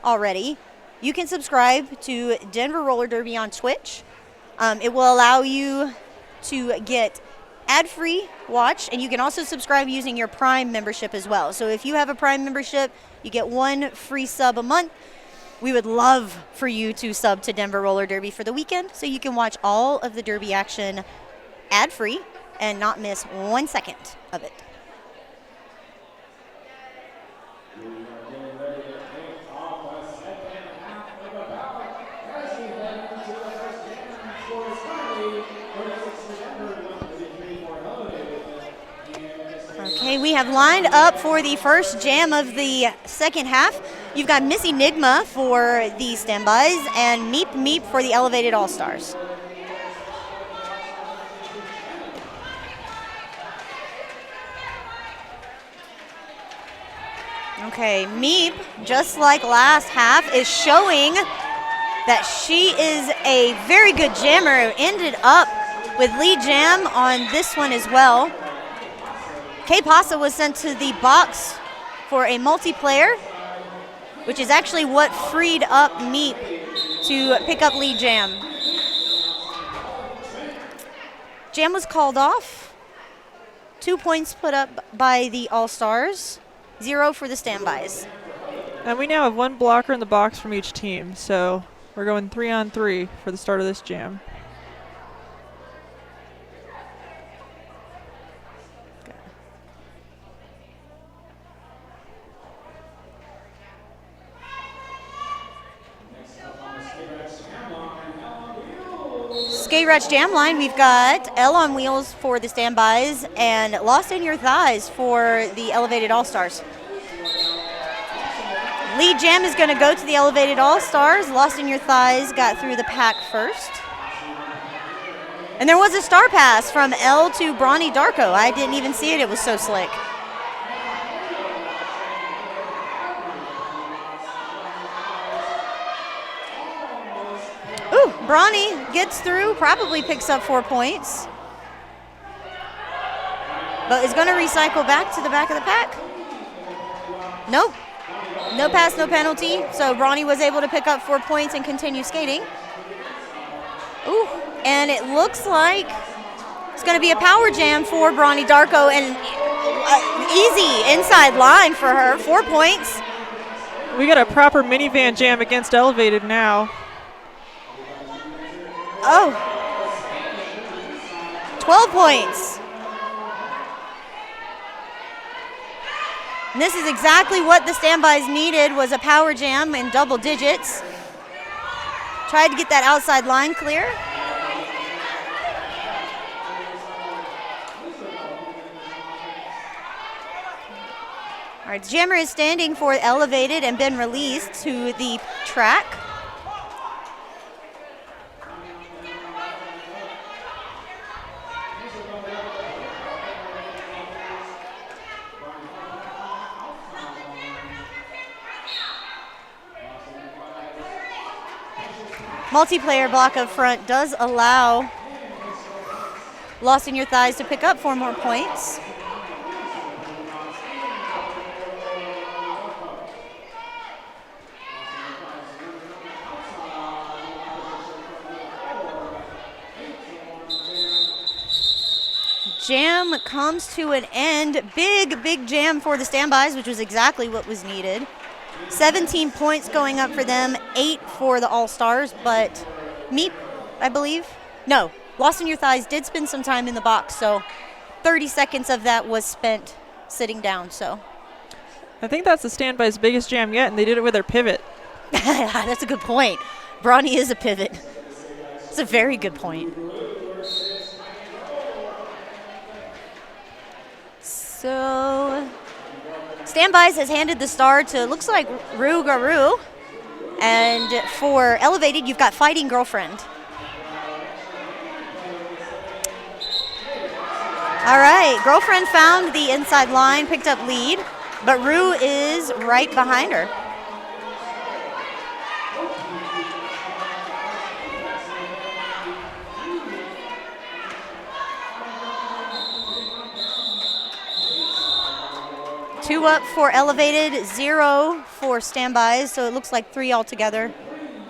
already, you can subscribe to Denver Roller Derby on Twitch. It will allow you to get ad-free watch, and you can also subscribe using your Prime membership as well. So if you have a Prime membership, you get one free sub a month. We would love for you to sub to Denver Roller Derby for the weekend so you can watch all of the Derby action ad-free and not miss 1 second of it. Okay, we have lined up for the first jam of the second half. You've got Miss Enigma for the Standbys and Meep Meep for the Elevated All-Stars. Okay, Meep, just like last half, is showing that she is a very good jammer. Ended up with lead jam on this one as well. K Pasa was sent to the box for a multiplayer, which is actually what freed up Meep to pick up lead jam. Jam was called off. 2 points put up by the All-Stars, 0 for the Standbys. And we now have one blocker in the box from each team, so we're going 3-on-3 for the start of this jam. Skate Ratch Jam line, we've got L on Wheels for the Standbys and Lost in Your Thighs for the Elevated All-Stars. Lead jam is going to go to the Elevated All-Stars. Lost in Your Thighs got through the pack first. And there was a star pass from L to Brawny Darko. I didn't even see it. It was so slick. Ooh, Brawny gets through, probably picks up 4 points. But is going to recycle back to the back of the pack. Nope. No pass, no penalty. So Brawny was able to pick up 4 points and continue skating. Ooh, and it looks like it's going to be a power jam for Brawny Darko, and easy inside line for her, 4 points. We got a proper minivan jam against Elevated now. Oh, 12 points. And this is exactly what the standbys needed, was a power jam in double digits. Tried to get that outside line clear. All right, jammer is standing for elevated and been released to the track. Multiplayer block up front does allow Lost in Your Thighs to pick up 4 more points. Jam comes to an end. Big jam for the standbys, which was exactly what was needed. 17 points going up for them, 8 for the All-Stars, but Meep, I believe. No, Lost in Your Thighs did spend some time in the box, so 30 seconds of that was spent sitting down, so. I think that's the standby's biggest jam yet, and they did it with their pivot. That's a good point. Brawny is a pivot. It's a very good point. So, standbys has handed the star to, looks like, Rue Garu. And for elevated, you've got Fighting Girlfriend. All right, Girlfriend found the inside line, picked up lead, but Rue is right behind her. Two up for elevated, 0 for standbys, so it looks like 3 altogether.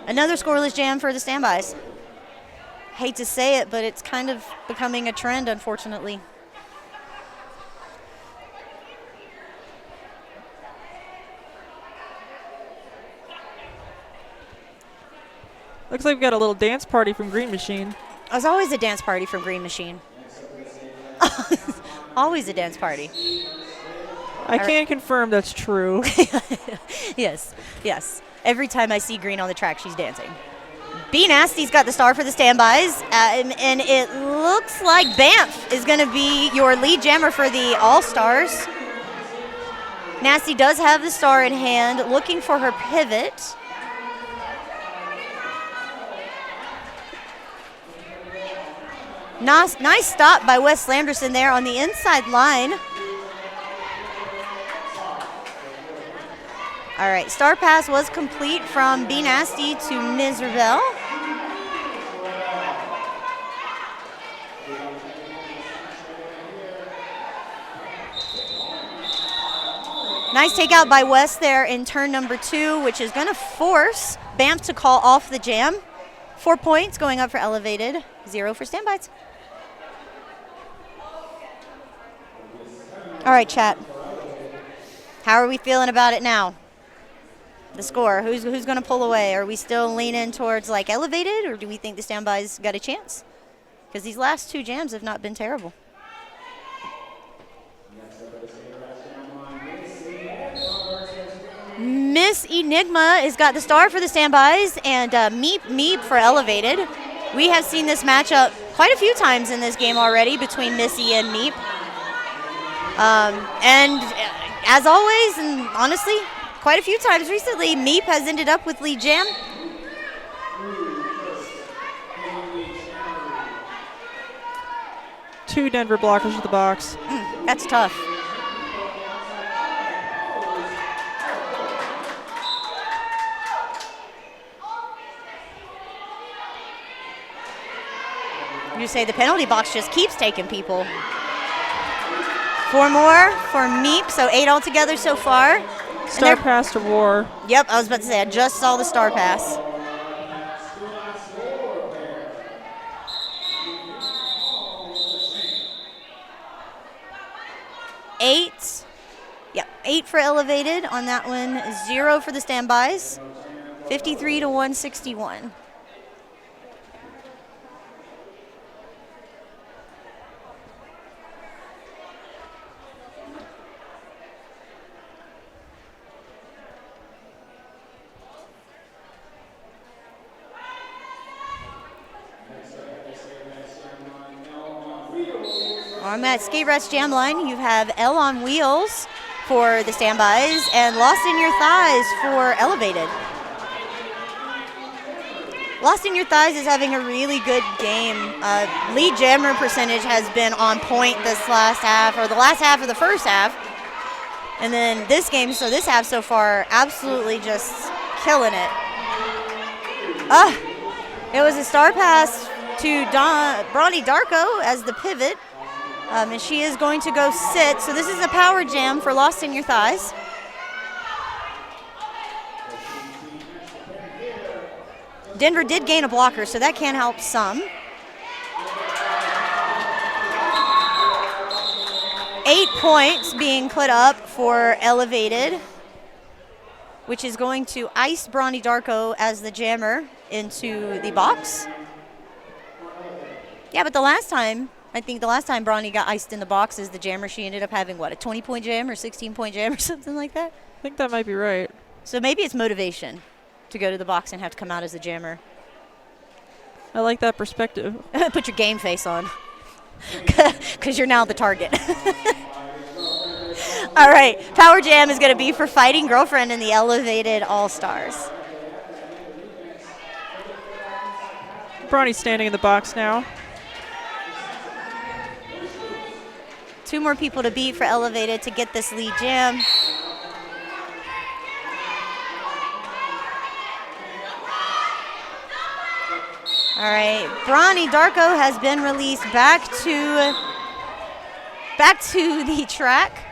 Another scoreless jam for the standbys. Hate to say it, but it's kind of becoming a trend, unfortunately. Looks like we've got a little dance party from Green Machine. There's always a dance party from Green Machine. Always a dance party. I can confirm that's true. Yes. Every time I see Green on the track, she's dancing. B Nasty's got the star for the standbys, and it looks like Banff is going to be your lead jammer for the All-Stars. Nasty does have the star in hand, looking for her pivot. Nice stop by Wes Slanderson there on the inside line. All right, star pass was complete from B Nasty to Ms. Ravel. Nice takeout by Wes there in turn number 2, which is going to force Banff to call off the jam. 4 points going up for elevated, 0 for standbys. All right, chat. How are we feeling about it now? The score, who's going to pull away? Are we still leaning towards like elevated, or do we think the standbys got a chance? Because these last 2 jams have not been terrible. Miss Enigma has got the star for the standbys, and Meep for elevated. We have seen this matchup quite a few times in this game already between Missy and Meep. And as always, and honestly, quite a few times recently, Meep has ended up with lead jam. Two Denver blockers to the box. That's tough. You say the penalty box just keeps taking people. 4 more for Meep, so 8 altogether so far. Star pass to War. Yep, I was about to say, I just saw the star pass. Eight for elevated on that one, 0 for the standbys. 53 to 161. I'm at Skate Rats Jam Line. You have L on Wheels for the standbys and Lost in Your Thighs for Elevated. Lost in Your Thighs is having a really good game. Lead jammer percentage has been on point this last half, or the last half of the first half. And then this game, so this half so far, absolutely just killing it. It was a star pass to Bronny Darko as the pivot. And she is going to go sit. So this is a power jam for Lost in Your Thighs. Denver did gain a blocker, so that can help some. 8 points being put up for Elevated, which is going to ice Bronny Darko as the jammer into the box. Yeah, but I think the last time Bronny got iced in the box as the jammer, she ended up having, what, a 20-point jam or 16-point jam or something like that? I think that might be right. So maybe it's motivation to go to the box and have to come out as a jammer. I like that perspective. Put your game face on, because you're now the target. All right, Power Jam is going to be for Fighting Girlfriend in the Elevated All-Stars. Bronny's standing in the box now. 2 more people to beat for Elevated to get this lead jam. All right, Bronny Darko has been released back to the track.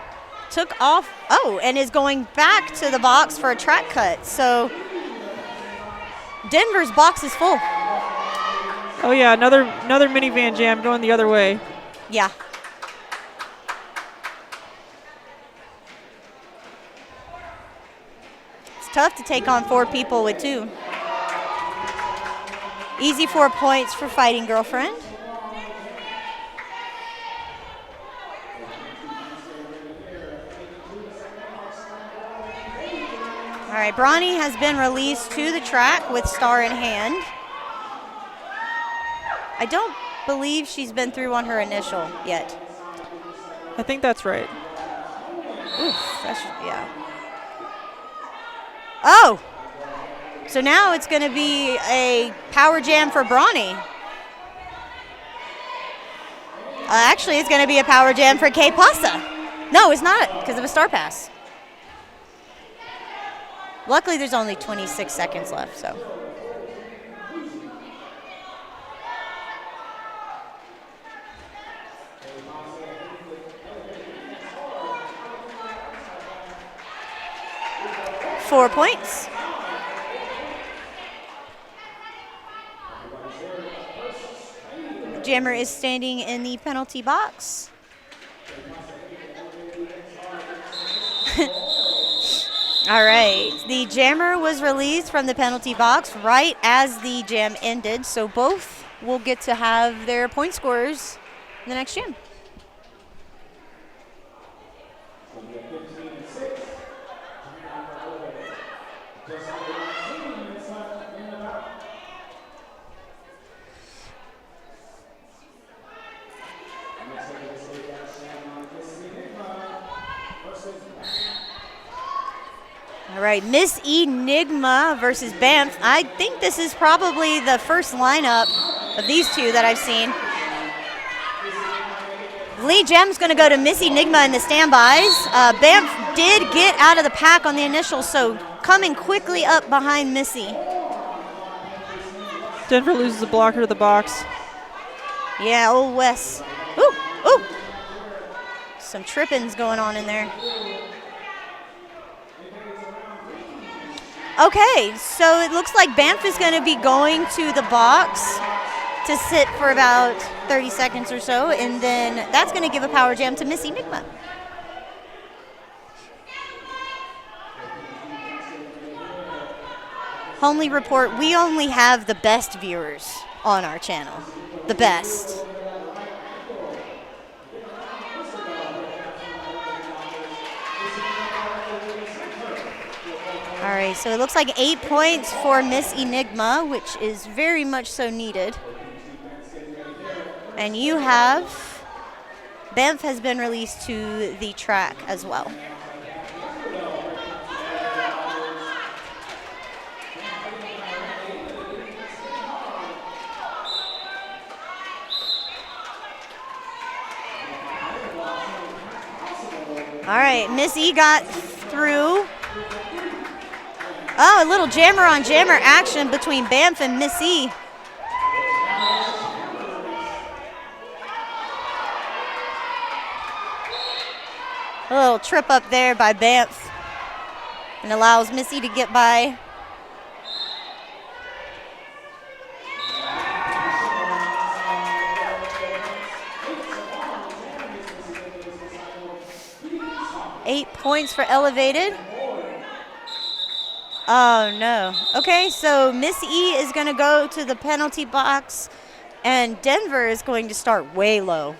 Took off, and is going back to the box for a track cut. So Denver's box is full. Oh yeah, another minivan jam going the other way. Yeah. It's tough to take on 4 people with 2. Easy 4 points for Fighting Girlfriend. All right, Bronny has been released to the track with star in hand. I don't believe she's been through on her initial yet. I think that's right. Oof, yeah. Oh! So now it's going to be a power jam for Bronny. Actually, it's going to be a power jam for Kay Pasa. No, it's not, because of a star pass. Luckily, there's only 26 seconds left, so. Four points. Jammer is standing in the penalty box. All right, the jammer was released from the penalty box right as the jam ended, so both will get to have their point scorers in the next jam. All right, Miss Enigma versus Banff. I think this is probably the first lineup of these two that I've seen. Lead jam's going to go to Miss Enigma in the standbys. Banff did get out of the pack on the initial, so coming quickly up behind Missy. Denver loses a blocker to the box. Yeah, old Wes. Ooh, ooh. Some trippings going on in there. Okay, so it looks like Banff is going to be going to the box to sit for about 30 seconds or so, and then that's going to give a power jam to Miss Enigma. Homely report, we only have the best viewers on our channel. The best. All right, so it looks like 8 points for Miss Enigma, which is very much so needed. And you have Banff has been released to the track as well. All right, Miss E got through. Oh, a little jammer on jammer action between Banff and Miss E. A little trip up there by Banff and allows Miss E to get by. Eight points for Elevated. Oh, no. Okay, so Miss E is going to go to the penalty box, and Denver is going to start way low.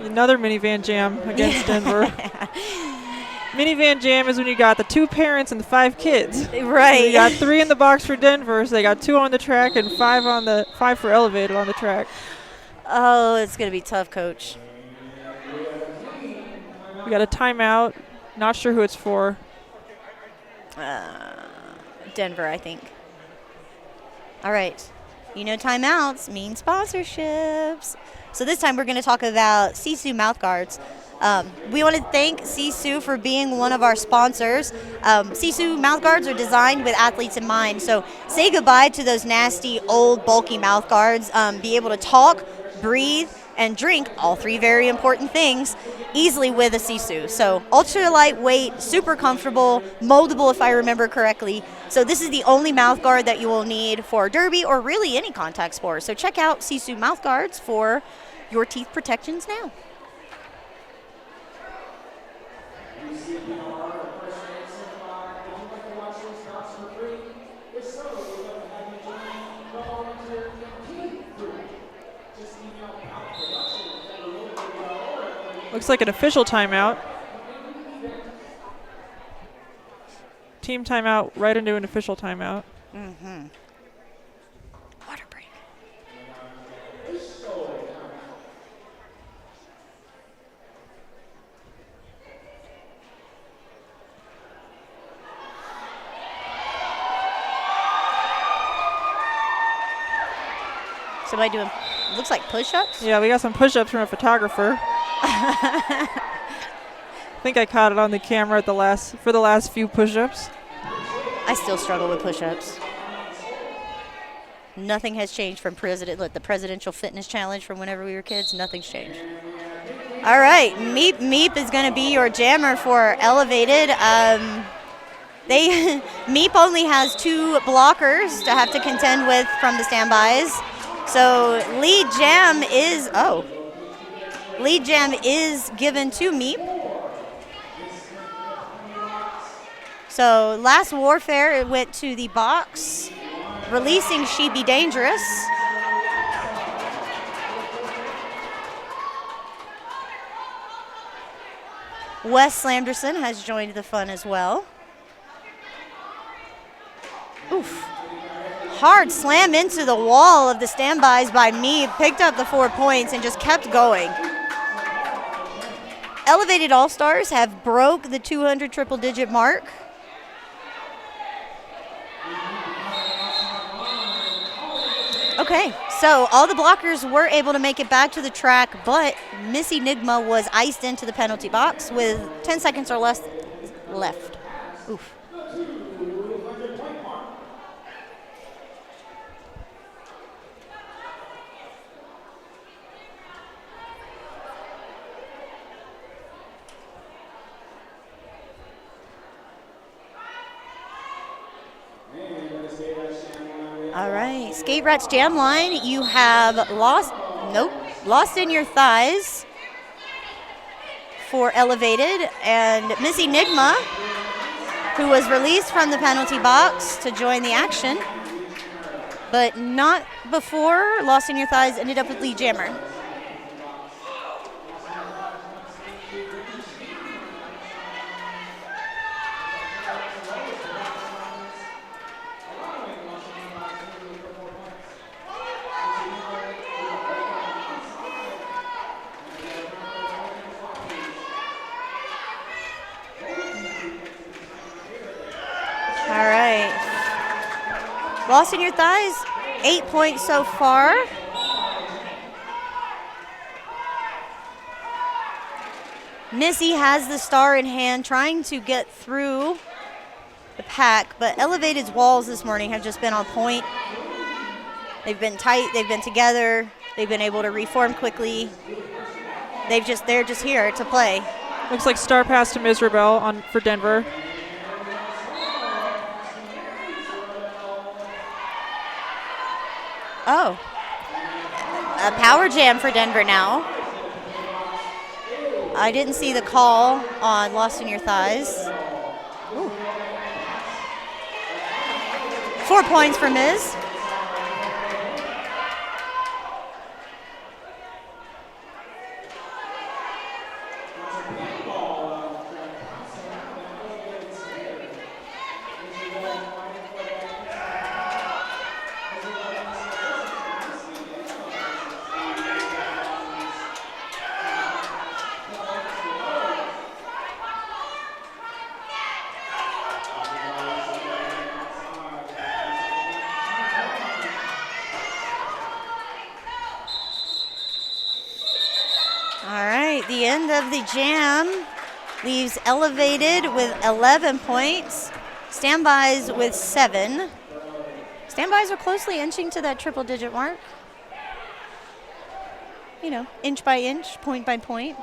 Another minivan jam against Denver. Minivan jam is when you got the 2 parents and the 5 kids. Right. So you got 3 in the box for Denver, so they got 2 on the track and 5 for Elevated on the track. Oh, it's going to be tough, Coach. We got a timeout. Not sure who it's for. Denver, I think. All right. You know timeouts mean sponsorships. So this time we're going to talk about Sisu mouthguards. We want to thank Sisu for being one of our sponsors. Sisu mouthguards are designed with athletes in mind. So say goodbye to those nasty, old, bulky mouthguards. Be able to talk, breathe, and drink, all 3 very important things, easily with a Sisu. So ultra lightweight, super comfortable, moldable if I remember correctly. So this is the only mouth guard that you will need for derby or really any contact sport. So check out Sisu mouth guards for your teeth protections now. Looks like an official timeout. Team timeout right into an official timeout. Mm-hmm. Water break. Somebody doing, looks like push-ups? Yeah, we got some push-ups from a photographer. I think I caught it on the camera at for the last few push-ups. I still struggle with push-ups. Nothing has changed from the presidential fitness challenge from whenever we were kids. Nothing's changed. All right, Meep is going to be your jammer for Elevated. Meep only has 2 blockers to have to contend with from the standbys. So lead jam is given to Meep. So last warfare, it went to the box, releasing She Be Dangerous. Wes Slamderson has joined the fun as well. Oof. Hard slam into the wall of the standbys by Meep, picked up the 4 points and just kept going. Elevated All-Stars have broke the 200 triple-digit mark. Okay, so all the blockers were able to make it back to the track, but Miss Enigma was iced into the penalty box with 10 seconds or less left. Oof. All right, Skate Rats Jam Line, you have lost in your thighs for Elevated, and Miss Enigma, who was released from the penalty box to join the action, but not before Lost in Your Thighs ended up with lead jammer. Lost in Your Thighs, 8 points so far. Missy has the star in hand, trying to get through the pack, but Elevated's walls this morning have just been on point. They've been tight, they've been together, they've been able to reform quickly. They're just here to play. Looks like star pass to Ms. Rebel for Denver. Oh, a power jam for Denver now. I didn't see the call on Lost in Your Thighs. Ooh. 4 points for Ms. The end of the jam leaves Elevated with 11 points. Standbys with 7. Standbys are closely inching to that triple-digit mark. You know, inch by inch, point by point.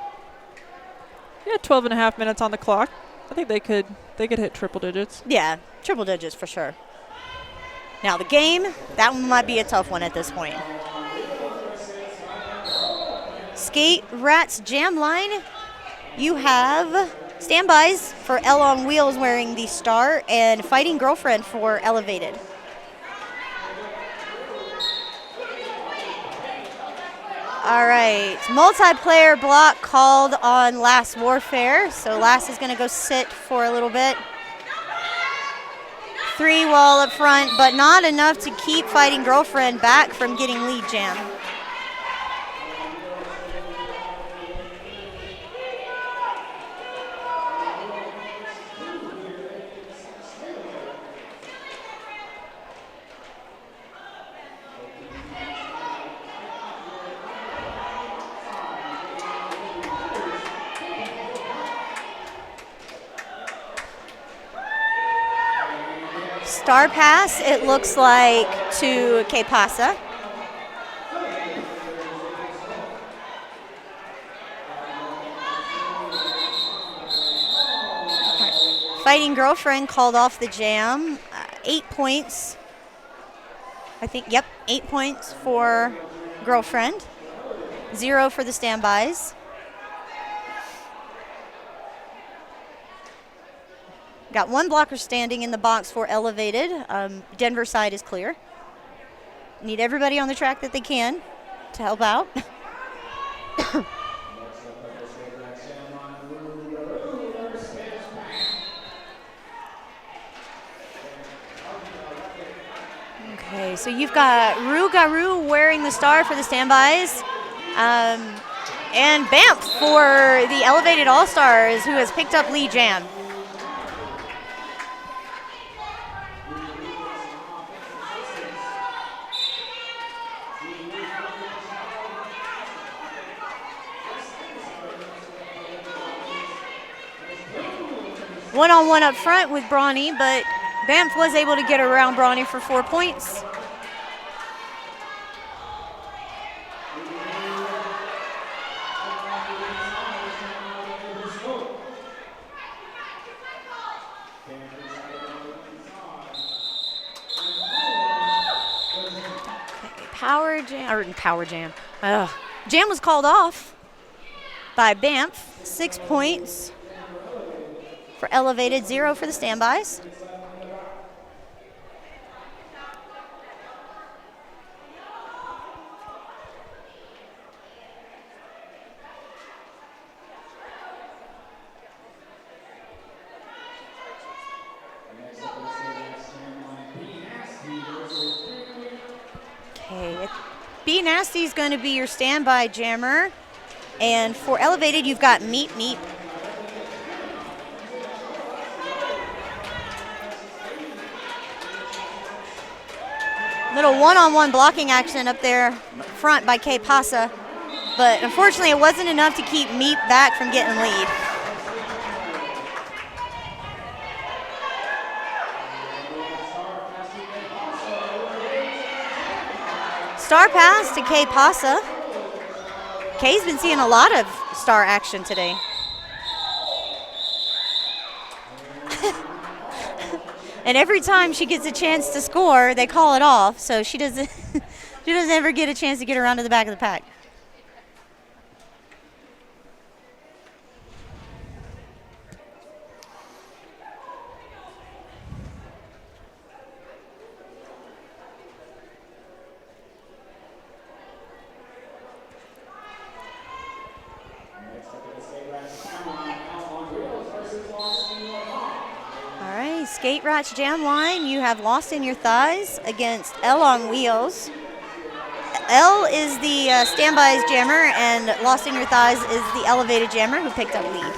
Yeah, 12 and a half minutes on the clock. I think they could hit triple digits. Yeah, triple digits for sure. Now the game, that one might be a tough one at this point. Skate Rats Jam Line, you have standbys for L on Wheels wearing the star and Fighting Girlfriend for Elevated. All right, multiplayer block called on Last Warfare, so Last is going to go sit for a little bit. 3 wall up front, but not enough to keep Fighting Girlfriend back from getting lead jam. Star pass, it looks like, to Que Pasa. Fighting Girlfriend called off the jam. 8 points. I think, yep, 8 points for Girlfriend. 0 for the standbys. Got 1 blocker standing in the box for Elevated. Denver side is clear. Need everybody on the track that they can to help out. Okay, so you've got Rugaru wearing the star for the standbys. And Banff for the Elevated All-Stars, who has picked up lead jam. One-on-one up front with Brawny, but Banff was able to get around Brawny for 4 points. Power jam. Jam was called off by Banff. 6 points for Elevated, 0 for the standbys. Okay, Be Nasty is going to be your standby jammer. And for Elevated, you've got Meep Meep. Little one-on-one blocking action up there front by Kay Pasa. But unfortunately, it wasn't enough to keep Meep back from getting lead. Star pass to Kay Pasa. Kay's been seeing a lot of star action today. And every time she gets a chance to score, they call it off. So she doesn't she doesn't ever get a chance to get around to the back of the pack. Skate Ratch Jam Line, you have Lost in Your Thighs against L on Wheels. L is the standbys jammer, and Lost in Your Thighs is the elevated jammer who picked up lead.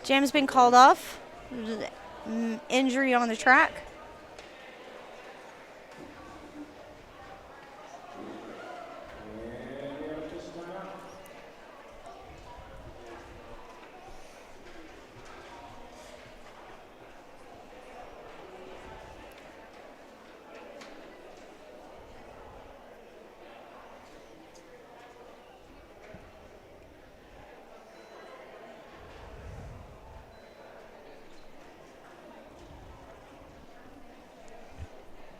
Jam's been called off. Injury on the track.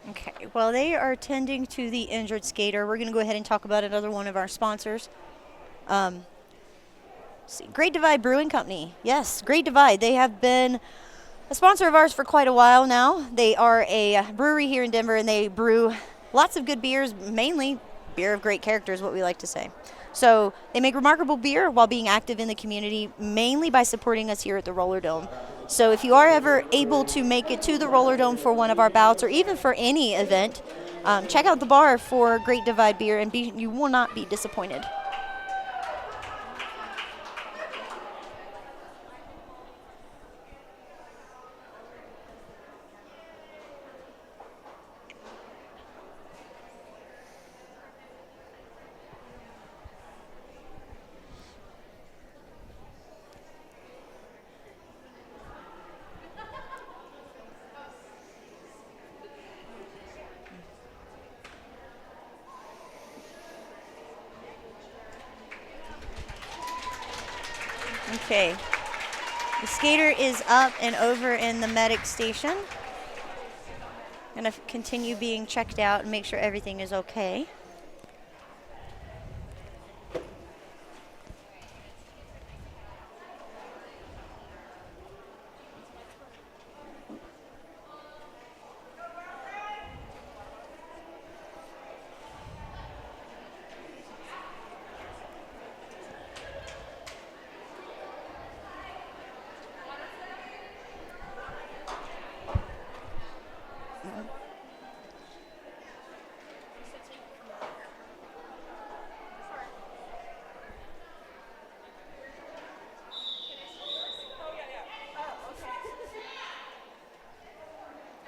Okay, while they are tending to the injured skater, we're going to go ahead and talk about another one of our sponsors. Great Divide Brewing Company. Yes, Great Divide. They have been a sponsor of ours for quite a while now. They are a brewery here in Denver, and they brew lots of good beers, mainly beer of great character is what we like to say. So they make remarkable beer while being active in the community, mainly by supporting us here at the Rollerdome. So if you are ever able to make it to the Rollerdome for one of our bouts or even for any event, check out the bar for Great Divide beer, and you will not be disappointed. Okay, the skater is up and over in the medic station. Gonna continue being checked out and make sure everything is okay.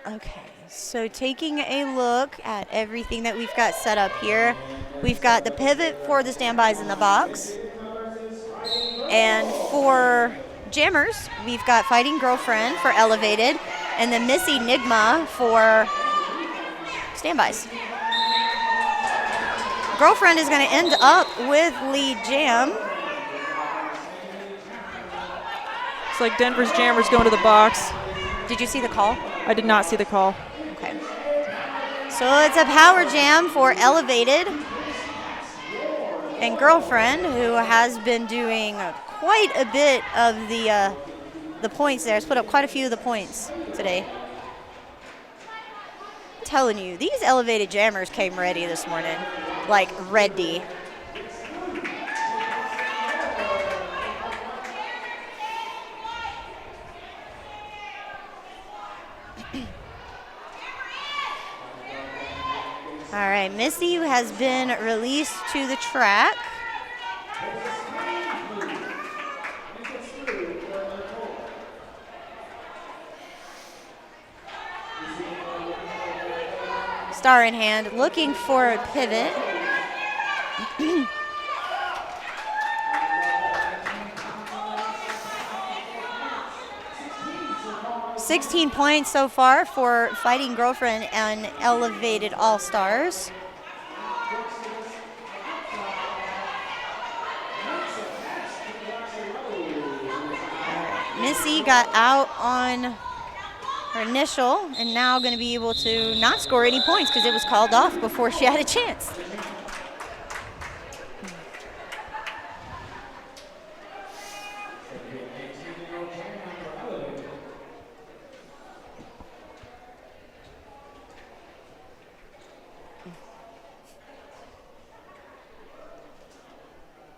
Okay, so taking a look at everything that we've got set up here, we've got the pivot for the standbys in the box. And for jammers, we've got Fighting Girlfriend for elevated, and then Miss Enigma for standbys. Girlfriend is going to end up with lead jam. It's like Denver's jammers going to the box. Did you see the call? I did not see the call. Okay. So it's a power jam for elevated. And Girlfriend, who has been doing quite a bit of the points there, has put up quite a few of the points today. I'm telling you, these elevated jammers came ready this morning. Like, ready. All right, Missy has been released to the track. Star in hand, looking for a pivot. 16 points so far for Fighting Girlfriend and Elevated All-Stars. Missy got out on her initial and now going to be able to not score any points because it was called off before she had a chance.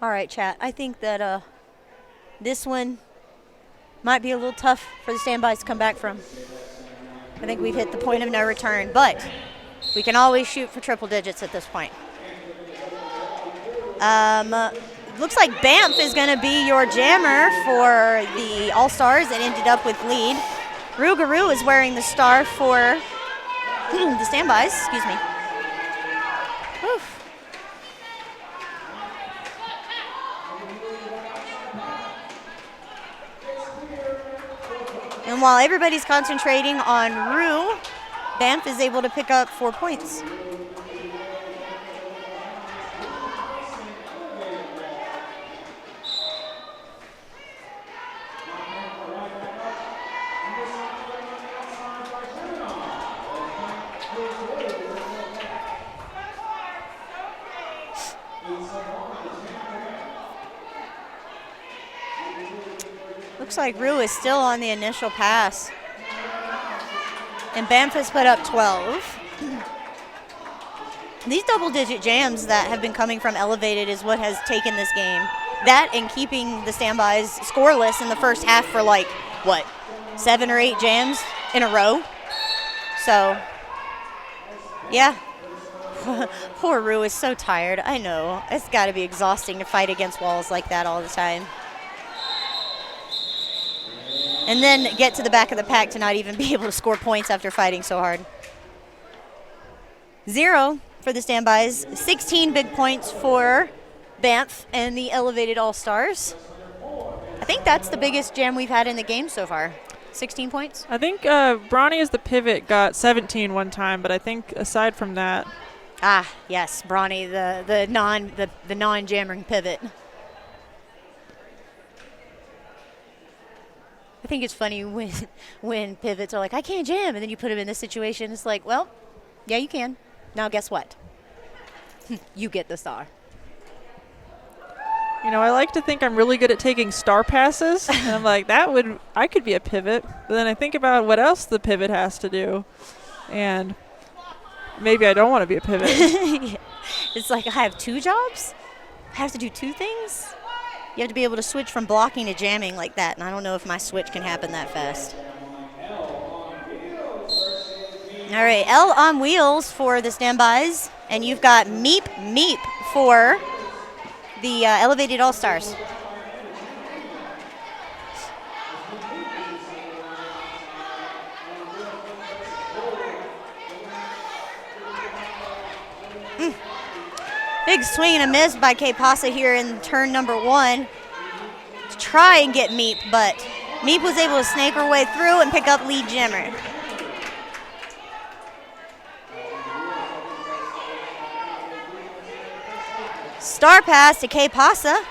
All right, chat. I think that this one might be a little tough for the standbys to come back from. I think we've hit the point of no return, but we can always shoot for triple digits at this point. Looks like Banff is going to be your jammer for the All-Stars that ended up with lead. Rougarou is wearing the star for the standbys. Excuse me. Oof. And while everybody's concentrating on Rue, Banff is able to pick up 4 points. Looks like Rue is still on the initial pass. And Banff has put up 12. These double-digit jams that have been coming from Elevated is what has taken this game. That and keeping the standbys scoreless in the first half for like, what, 7 or 8 jams in a row? So, yeah. Poor Rue is so tired. I know. It's got to be exhausting to fight against walls like that all the time. And then get to the back of the pack to not even be able to score points after fighting so hard. 0 for the standbys. 16 big points for Banff and the Elevated All-Stars. I think that's the biggest jam we've had in the game so far. 16 points? I think Bronny as the pivot got 17 one time, but I think aside from that. Ah, yes, Bronny, the non-jammering pivot. I think it's funny when pivots are like, I can't jam, and then you put them in this situation. It's like, well, yeah, you can. Now guess what? You get the star. You know, I like to think I'm really good at taking star passes, and I'm like, I could be a pivot. But then I think about what else the pivot has to do, and maybe I don't want to be a pivot. It's like I have 2 jobs? I have to do 2 things? You have to be able to switch from blocking to jamming like that, and I don't know if my switch can happen that fast. All right, L on wheels for the standbys, and you've got Meep Meep for the Elevated All-Stars. Big swing and a miss by K Pasa here in turn number 1 to try and get Meep, but Meep was able to snake her way through and pick up lead jammer. Star pass to K Pasa.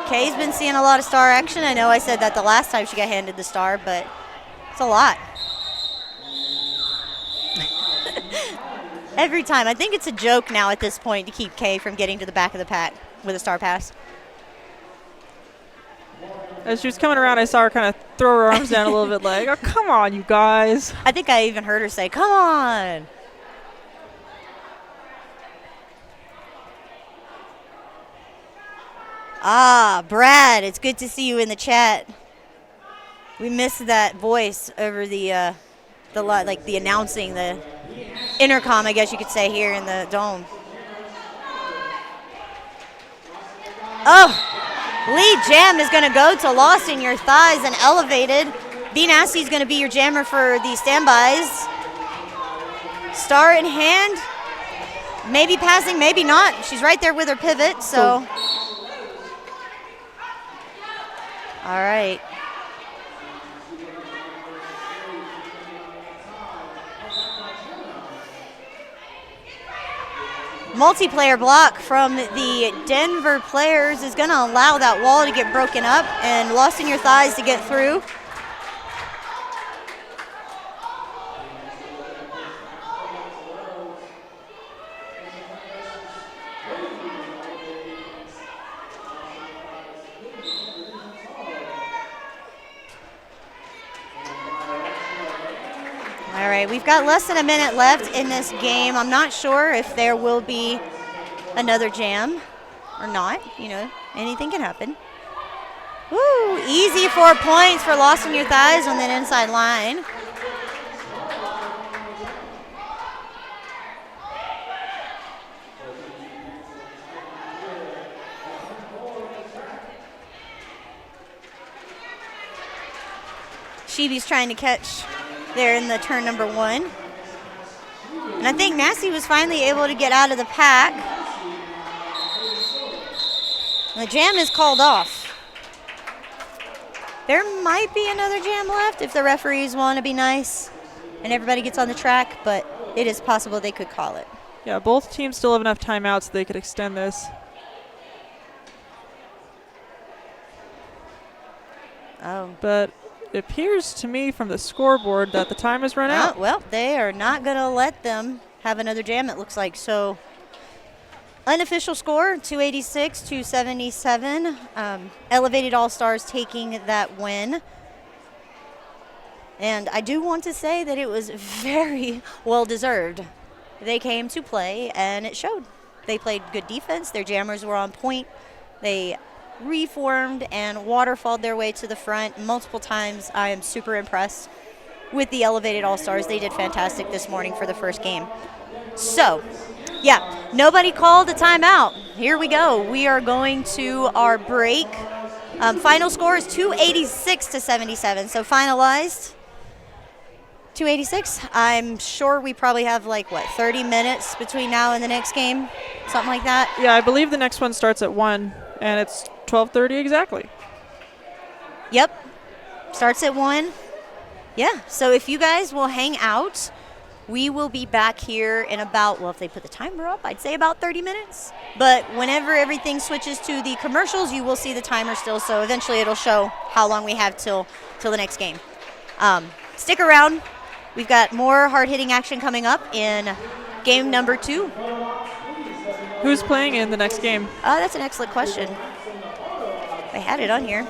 Kay's been seeing a lot of star action. I know I said that the last time she got handed the star, but it's a lot. Every time. I think it's a joke now at this point to keep Kay from getting to the back of the pack with a star pass. As she was coming around, I saw her kind of throw her arms down a little bit like, oh, come on, you guys. I think I even heard her say, come on. Ah, Brad, it's good to see you in the chat. We missed that voice over the announcing, the intercom, I guess you could say, here in the dome. Oh, lead jam is going to go to Lost in Your Thighs and Elevated. Be Nasty is going to be your jammer for the standbys. Star in hand. Maybe passing, maybe not. She's right there with her pivot, so. All right. Multiplayer block from the Denver players is going to allow that wall to get broken up and Lost in Your Thighs to get through. All right, we've got less than a minute left in this game. I'm not sure if there will be another jam or not. You know, anything can happen. Woo, easy 4 points for Lost in Your Thighs on that inside line. Sheeby's trying to catch there in the turn number 1. And I think Nasty was finally able to get out of the pack. The jam is called off. There might be another jam left if the referees want to be nice and everybody gets on the track, but it is possible they could call it. Yeah, both teams still have enough timeouts so they could extend this. Oh. But it appears to me from the scoreboard that the time has run out. Well, they are not going to let them have another jam, it looks like. So, unofficial score, 286-277. Elevated All-Stars taking that win. And I do want to say that it was very well-deserved. They came to play, and it showed. They played good defense. Their jammers were on point. They reformed and waterfalled their way to the front multiple times. I am super impressed with the Elevated All-Stars. They did fantastic this morning for the first game. So, yeah, nobody called a timeout. Here we go. We are going to our break. Final score is 286-77. So finalized 286. I'm sure we probably have 30 minutes between now and the next game, something like that. Yeah, I believe the next one starts at 1, and it's 12:30 exactly. Yep. Starts at 1. Yeah, so if you guys will hang out, we will be back here in about, if they put the timer up, I'd say about 30 minutes. But whenever everything switches to the commercials, you will see the timer still, so eventually it'll show how long we have till the next game. Stick around. We've got more hard-hitting action coming up in game number 2. Who's playing in the next game? That's an excellent question. I had it on here.